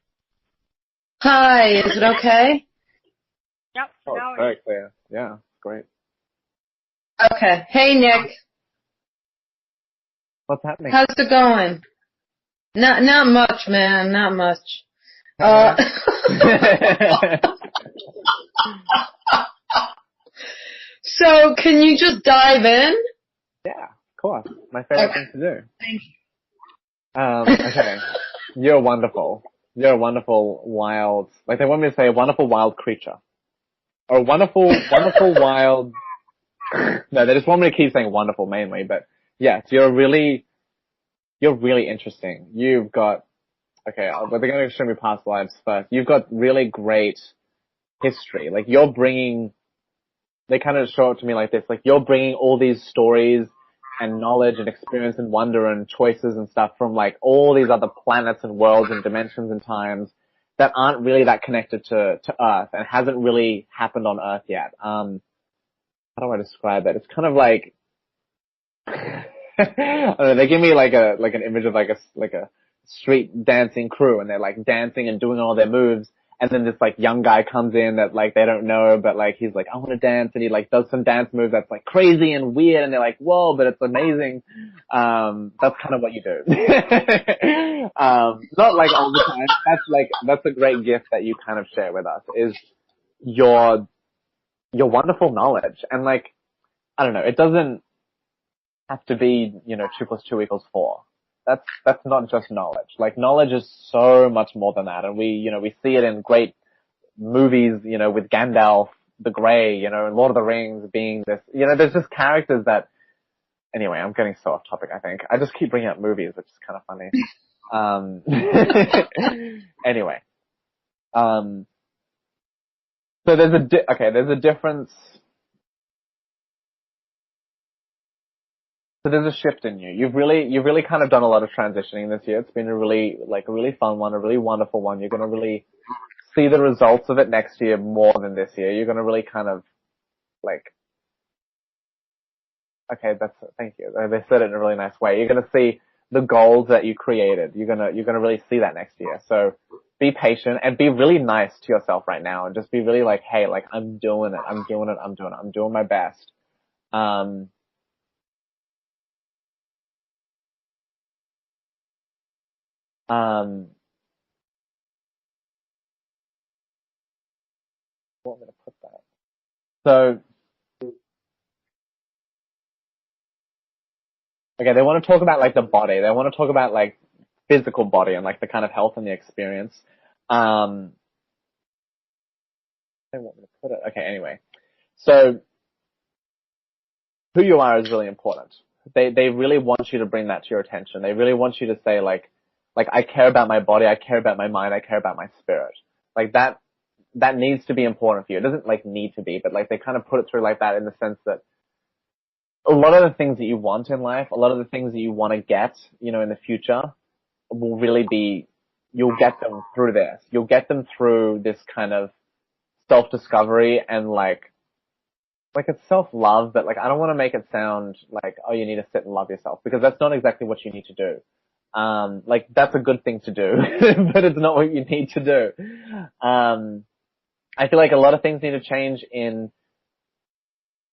Hi, is it okay? Yep. Oh, now very clear. Yeah, great. Okay. Hey, Nick. What's happening? How's it going? Not much, man. Not much. So, can you just dive in? Yeah, of course. My favorite thing to do. Thank you. Okay. You're wonderful. You're a wonderful, wild, like they want me to say a wonderful, wild creature. Or a wonderful, wild, no, they just want me to keep saying wonderful mainly, but yes, you're really interesting. You've got, okay, but they're going to show me past lives first. You've got really great history. Like you're bringing, they kind of show it to me like this, like you're bringing all these stories and knowledge and experience and wonder and choices and stuff from like all these other planets and worlds and dimensions and times that aren't really that connected to Earth and hasn't really happened on Earth yet. How do I describe it? It's kind of like, I don't know, they give me like an image of like a street dancing crew and they're like dancing and doing all their moves. And then this like young guy comes in that like they don't know, but like he's like, I want to dance, and he like does some dance move that's like crazy and weird, and they're like, whoa, but it's amazing. That's kind of what you do. Not like all the time. That's a great gift that you kind of share with us is your wonderful knowledge. And like, I don't know, it doesn't have to be, 2 + 2 = 4. That's not just knowledge. Like knowledge is so much more than that. And we see it in great movies, with Gandalf the Grey, and Lord of the Rings being this, there's just characters that, anyway, I'm getting so off topic, I think. I just keep bringing up movies, which is kind of funny. Anyway. So there's a difference. So there's a shift in you. You've really kind of done a lot of transitioning this year. It's been a really fun one, a really wonderful one. You're going to really see the results of it next year more than this year. You're going to really kind of thank you. They said it in a really nice way. You're going to see the goals that you created. You're going to really see that next year. So be patient and be really nice to yourself right now and just be really like, hey, like I'm doing it. I'm doing my best. What am I going to put that? So, okay, they want to talk about like the body. They want to talk about like physical body and like the kind of health and the experience. They want me to put it. Okay, anyway. So, who you are is really important. They really want you to bring that to your attention. They really want you to say like I care about my body, I care about my mind, I care about my spirit. Like that needs to be important for you. It doesn't like need to be, but like they kind of put it through like that in the sense that a lot of the things that you want in life, a lot of the things that you want to get, in the future will really be, you'll get them through this. You'll get them through this kind of self-discovery and like it's self-love, but like I don't want to make it sound like, oh, you need to sit and love yourself, because that's not exactly what you need to do. Like that's a good thing to do, but it's not what you need to do. I feel like a lot of things need to change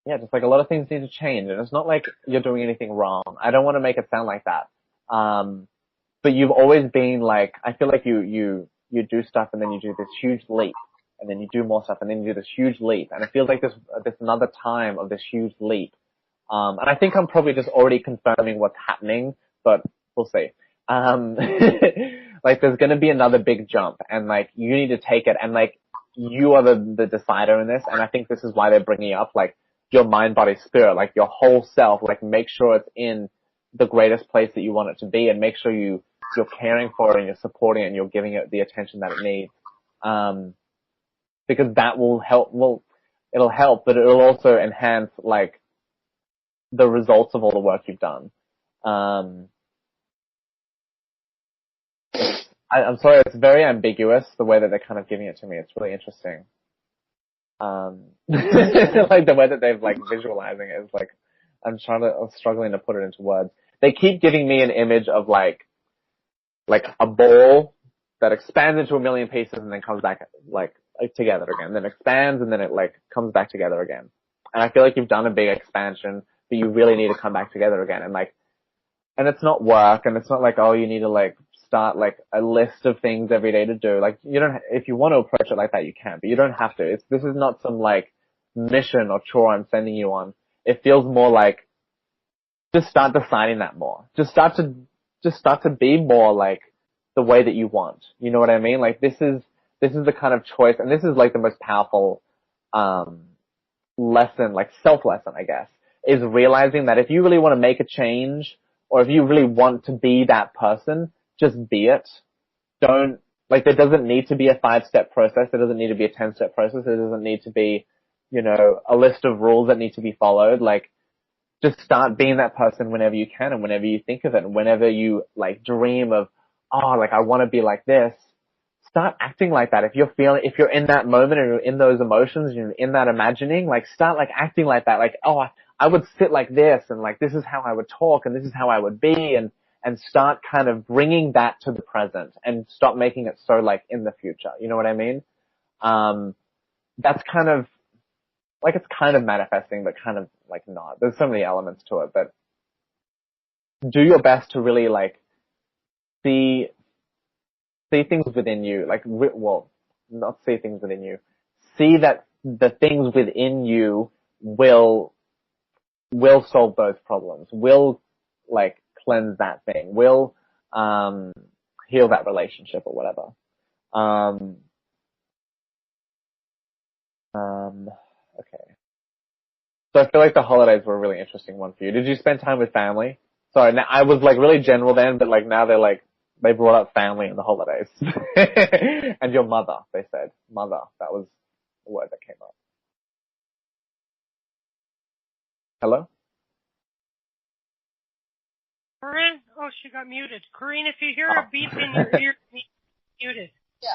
just like a lot of things need to change, and it's not like you're doing anything wrong. I don't want to make it sound like that. But you've always been like, I feel like you do stuff and then you do this huge leap, and then you do more stuff and then you do this huge leap, and it feels like this another time of this huge leap. And I think I'm probably just already confirming what's happening, but we'll see. Like there's going to be another big jump, and like you need to take it, and like you are the decider in this, and I think this is why they're bringing up, like, your mind, body, spirit, like your whole self, like make sure it's in the greatest place that you want it to be, and make sure you're caring for it and you're supporting it and you're giving it the attention that it needs. Because that will help, it'll help, but it'll also enhance, like, the results of all the work you've done. I'm sorry, it's very ambiguous, the way that they're kind of giving it to me. It's really interesting. Like the way that they've, like, visualizing it is, like, I'm struggling to put it into words. They keep giving me an image of, like a ball that expands into a million pieces and then comes back, like together again. Then expands and then it, like, comes back together again. And I feel like you've done a big expansion, but you really need to come back together again. And, like, and it's not work, and it's not like, oh, you need to, like, start, like, a list of things every day to do. Like, you don't, if you want to approach it like that, you can, but you don't have to. This is not some, like, mission or chore I'm sending you on. It feels more like, just start deciding that more. Just start to be more like the way that you want. You know what I mean? Like, this is the kind of choice, and this is, like, the most powerful, lesson, like, self-lesson, I guess, is realizing that if you really want to make a change, or if you really want to be that person, just be it. Don't, like, there doesn't need to be a 5-step process. There doesn't need to be a 10-step process. There doesn't need to be, you know, a list of rules that need to be followed. Like, just start being that person whenever you can and whenever you think of it, and whenever you, like, dream of, oh, like, I want to be like this. Start acting like that. If you're in that moment and you're in those emotions, you're in that imagining, like, start, like, acting like that. Like, oh, I would sit like this, and, like, this is how I would talk, and this is how I would be, and start kind of bringing that to the present and stop making it so, like, in the future. You know what I mean? That's kind of, like, it's kind of manifesting, but kind of, like, not. There's so many elements to it, but do your best to really, like, see things within you, like, well, not see things within you. See that the things within you will solve those problems, will, like, cleanse that thing, will heal that relationship or whatever. Okay. So I feel like the holidays were a really interesting one for you. Did you spend time with family? Sorry, now I was, like, really general then, but, like, now they brought up family in the holidays. And your mother, they said. Mother, that was the word that came up. Hello? Corinne? Oh, she got muted. Corinne, if you hear a beep in your ear, muted. Yeah.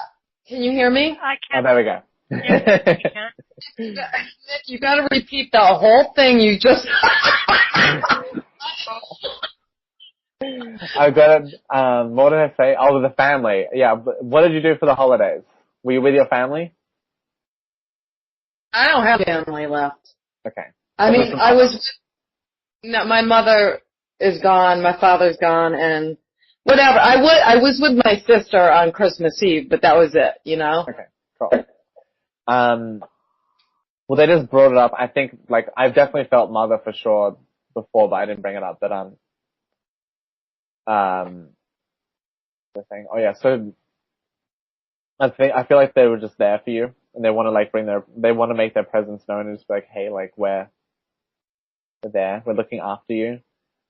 Can you hear me? I Oh, can't. there we go. Yeah, you can. Nick, you gotta repeat the whole thing you just... I got it. What did I say? Oh, the family. Yeah. But what did you do for the holidays? Were you with your family? I don't have family left. Okay. I mean, no, my mother is gone, my father's gone, and whatever. I was with my sister on Christmas Eve, but that was it, you know? Okay. Cool. Well, they just brought it up. I think, like, I've definitely felt mother for sure before, but I didn't bring it up. But, the thing. Oh yeah, so I feel like they were just there for you, and they want to, like, they want to make their presence known, and just be like, hey, like, we're there, we're looking after you.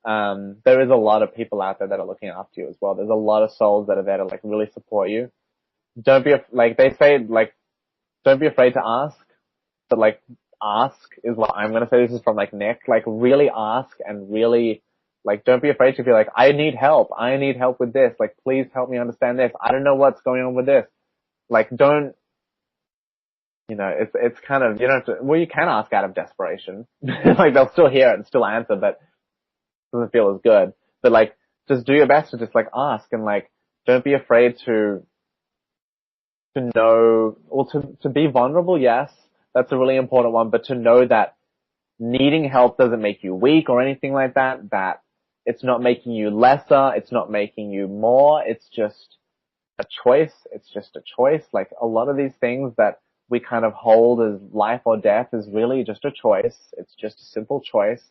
There is a lot of people out there that are looking after you as well. There's a lot of souls that are there to, like, really support you. Don't be, like, they say, like, don't be afraid to ask, but, like, ask is what I'm gonna say. This is from, like, Nick. Like, really ask, and really, like, don't be afraid to be like, I need help with this. Like, please help me understand this. I don't know what's going on with this. Like, don't, you know, it's kind of, you don't have to, well, you can ask out of desperation. Like, they'll still hear it and still answer, but it doesn't feel as good. But, like, just do your best to just, like, ask, and, like, don't be afraid to know, or to be vulnerable, yes, that's a really important one, but to know that needing help doesn't make you weak or anything like that, that it's not making you lesser, it's not making you more, it's just a choice, it's just a choice. Like, a lot of these things that we kind of hold as life or death is really just a choice. It's just a simple choice.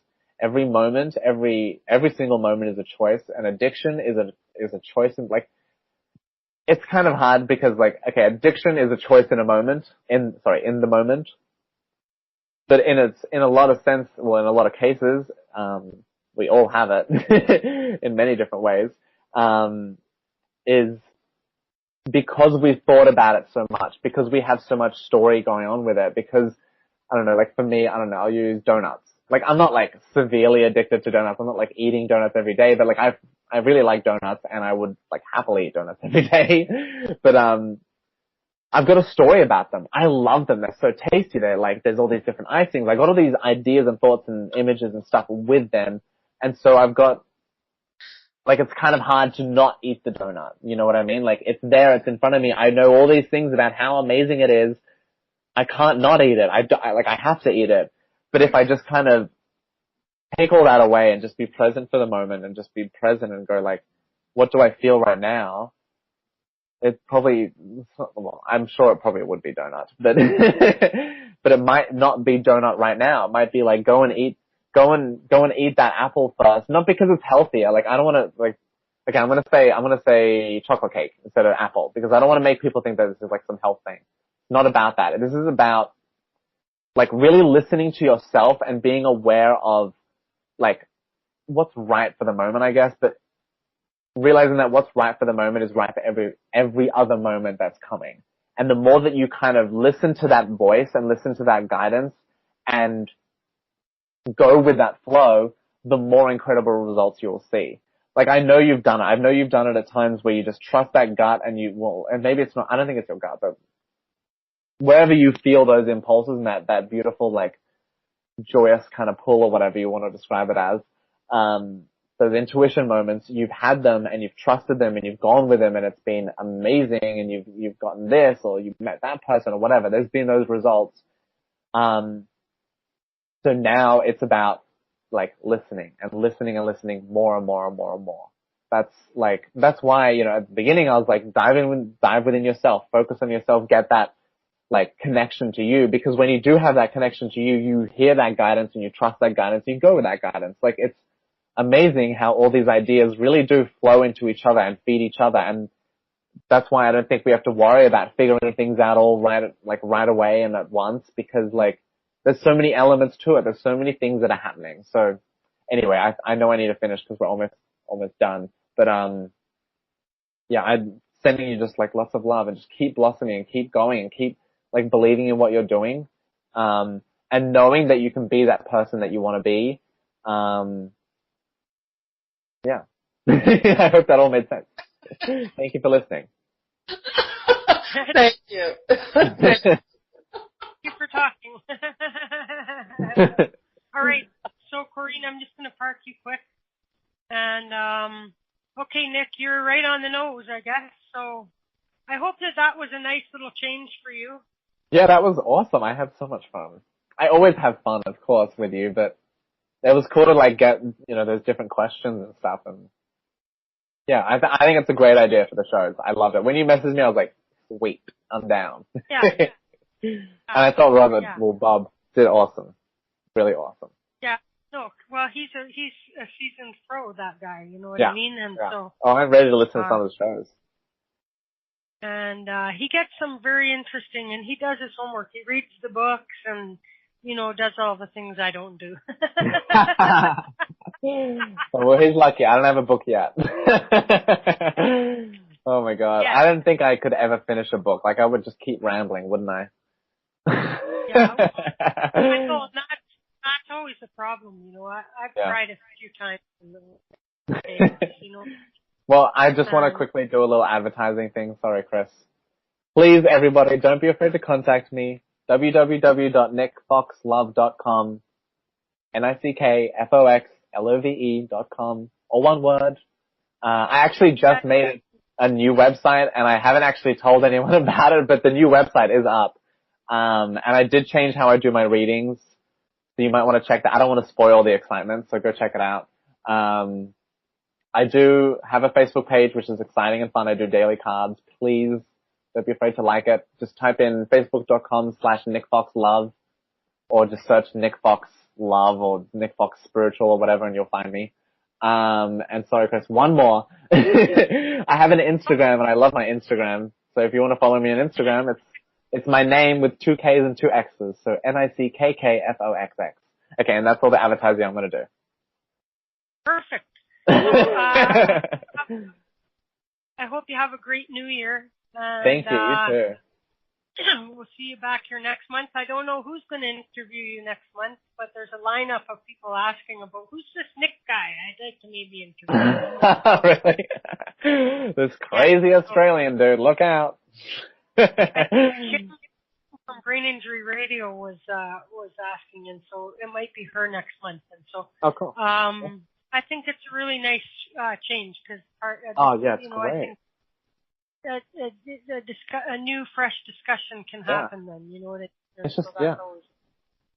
Every moment, every single moment is a choice. An addiction is a choice, and, like, it's kind of hard because like, okay, addiction is a choice in the moment. But in a lot of sense, well, in a lot of cases, we all have it in many different ways, is because we've thought about it so much, because we have so much story going on with it, because, I don't know, like for me, I don't know, I'll use donuts. Like, I'm not like severely addicted to donuts. I'm not like eating donuts every day, but like I really like donuts and I would like happily eat donuts every day. But, I've got a story about them. I love them. They're so tasty. They're like, there's all these different icings. I got all these ideas and thoughts and images and stuff with them. And so I've got, like, it's kind of hard to not eat the donut. You know what I mean? Like, it's there. It's in front of me. I know all these things about how amazing it is. I can't not eat it. I have to eat it. But if I just kind of take all that away and just be present for the moment and just be present and go like, what do I feel right now? It probably, well, I'm sure it probably would be donut, but, but it might not be donut right now. It might be like, go and eat that apple first. Not because it's healthier. Like, I don't want to, like, okay, I'm going to say chocolate cake instead of apple because I don't want to make people think that this is like some health thing. It's not about that. This is about like really listening to yourself and being aware of like what's right for the moment, I guess, but realizing that what's right for the moment is right for every other moment that's coming. And the more that you kind of listen to that voice and listen to that guidance and go with that flow, the more incredible results you'll see. Like, I know you've done it. I know you've done it at times where you just trust that gut and you will, and maybe it's not, I don't think it's your gut, but wherever you feel those impulses and that beautiful, like, joyous kind of pull or whatever you want to describe it as, those intuition moments, you've had them and you've trusted them and you've gone with them and it's been amazing and you've gotten this or you've met that person or whatever. There's been those results. So now it's about like listening and listening more and more and more and more. That's why, you know, at the beginning I was like, dive within yourself, focus on yourself, get that like connection to you, because when you do have that connection to you, you hear that guidance and you trust that guidance, you go with that guidance. Like, it's amazing how all these ideas really do flow into each other and feed each other. And that's why I don't think we have to worry about figuring things out all right away and at once, because like there's so many elements to it. There's so many things that are happening. So anyway, I know I need to finish because we're almost done. But yeah, I'm sending you just like lots of love and just keep blossoming and keep going and keep like believing in what you're doing, and knowing that you can be that person that you want to be. Yeah. I hope that all made sense. Thank you for listening. Thank you. Thank you for talking. All right. So, Corrine, I'm just going to park you quick. And, okay, Nick, you're right on the nose, I guess. So I hope that was a nice little change for you. Yeah, that was awesome. I had so much fun. I always have fun, of course, with you, but it was cool to like get, you know, those different questions and stuff. And yeah, I think it's a great idea for the shows. I loved it. When you messaged me, I was like, sweet, I'm down. Yeah. And I thought Bob did awesome. Really awesome. Yeah. No, well, he's a seasoned pro, that guy. You know what I mean? And so. Oh, I'm ready to listen to some of the shows. And he gets some very interesting, and he does his homework. He reads the books and, you know, does all the things I don't do. Well, he's lucky. I don't have a book yet. Oh my God. Yeah. I didn't think I could ever finish a book. Like, I would just keep rambling, wouldn't I? Yeah. I know that's always the problem, you know. I've tried a few times in the days, you know. Well, I just want to quickly do a little advertising thing. Sorry, Chris. Please, everybody, don't be afraid to contact me. www.nickfoxlove.com. NICKFOXLOVE.com. All one word. I actually just made a new website and I haven't actually told anyone about it, but the new website is up. And I did change how I do my readings. So you might want to check that. I don't want to spoil the excitement, so go check it out. I do have a Facebook page, which is exciting and fun. I do daily cards. Please don't be afraid to like it. Just type in facebook.com/NickFoxLove or just search Nick Fox Love or Nick Fox Spiritual or whatever and you'll find me. And sorry, Chris, one more. I have an Instagram and I love my Instagram. So if you want to follow me on Instagram, it's my name with 2 K's and 2 X's. So NICKKFOXX. Okay, and that's all the advertising I'm going to do. Perfect. I hope you have a great New Year. Thank you. You too. We'll see you back here next month. I don't know who's going to interview you next month, but there's a lineup of people asking about who's this Nick guy. I'd like to maybe interview him. Really? This crazy Australian dude. Look out. From Brain Injury Radio was asking, and so it might be her next month. And so, cool. I think it's a really nice change because it's great. I think a new, fresh discussion can happen then. You know what I mean? It's just so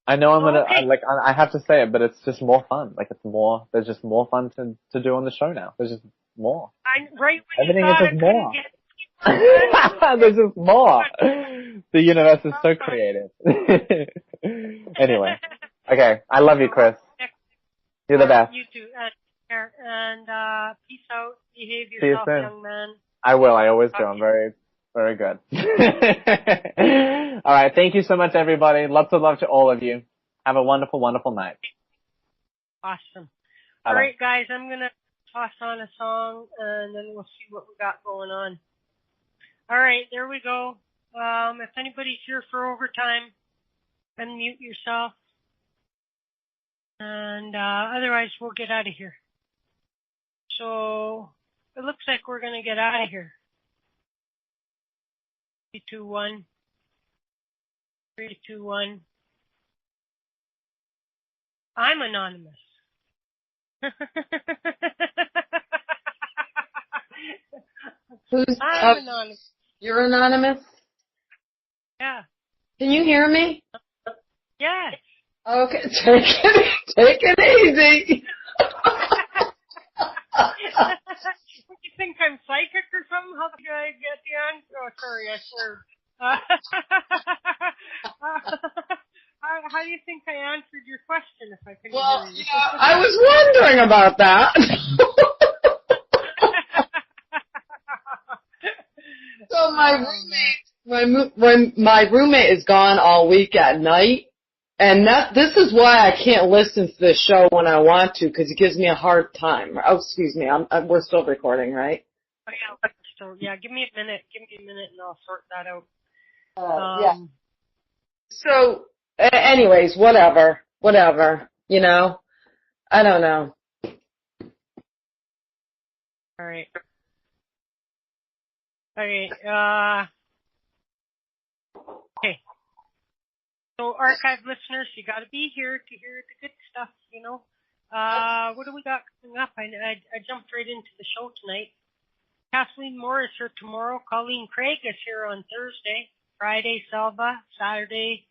I know I have to say it, but it's just more fun. Like there's just more fun to do on the show now. There's just more. Everything is just more. There's just more. The universe is so creative. Anyway. Okay. I love you, Chris. You're the best. You too. And peace out. Behave yourself, young man. I will. I always do. I'm very, very good. All right. Thank you so much, everybody. Lots of love to all of you. Have a wonderful, wonderful night. Awesome. Bye-bye. All right, guys. I'm going to toss on a song, and then we'll see what we got going on. All right. There we go. If anybody's here for overtime, unmute yourself. And otherwise, we'll get out of here. So it looks like we're going to get out of here. 3, 2, 1. 3, 2, 1. I'm anonymous. I'm anonymous. You're anonymous? Yeah. Can you hear me? Yes. Okay, take it easy. What, you think I'm psychic or something? How did I get the answer? Oh, sorry, I swear. How do you think I answered your question if I couldn't hear you? I was wondering about that. So my roommate is gone all week at night. And this is why I can't listen to the show when I want to, because it gives me a hard time. Oh, excuse me. We're still recording, right? Oh, yeah. Give me a minute. And I'll sort that out. Yeah. So, anyways, whatever. You know, I don't know. All right. Okay. Okay. So, archive listeners, you got to be here to hear the good stuff, you know. What do we got coming up? I jumped right into the show tonight. Kathleen Moore is here tomorrow. Colleen Craig is here on Thursday. Friday, Selva. Saturday,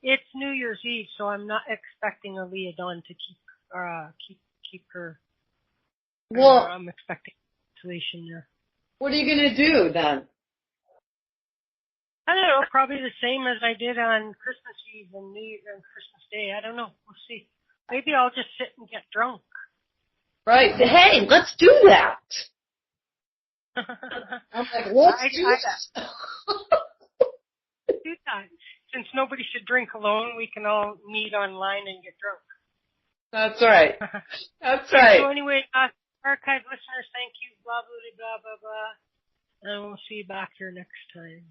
it's New Year's Eve, so I'm not expecting Aaliyah Dawn to keep her. Well, I'm expecting isolation there. What are you gonna do then? I don't know, probably the same as I did on Christmas Eve and New Year and Christmas Day. I don't know. We'll see. Maybe I'll just sit and get drunk. Right. Hey, let's do that. I'm like, let's do that. Do that. Since nobody should drink alone, we can all meet online and get drunk. That's right. That's right. So anyway, archive listeners, thank you. Blah, blah, blah, blah, blah. And we'll see you back here next time.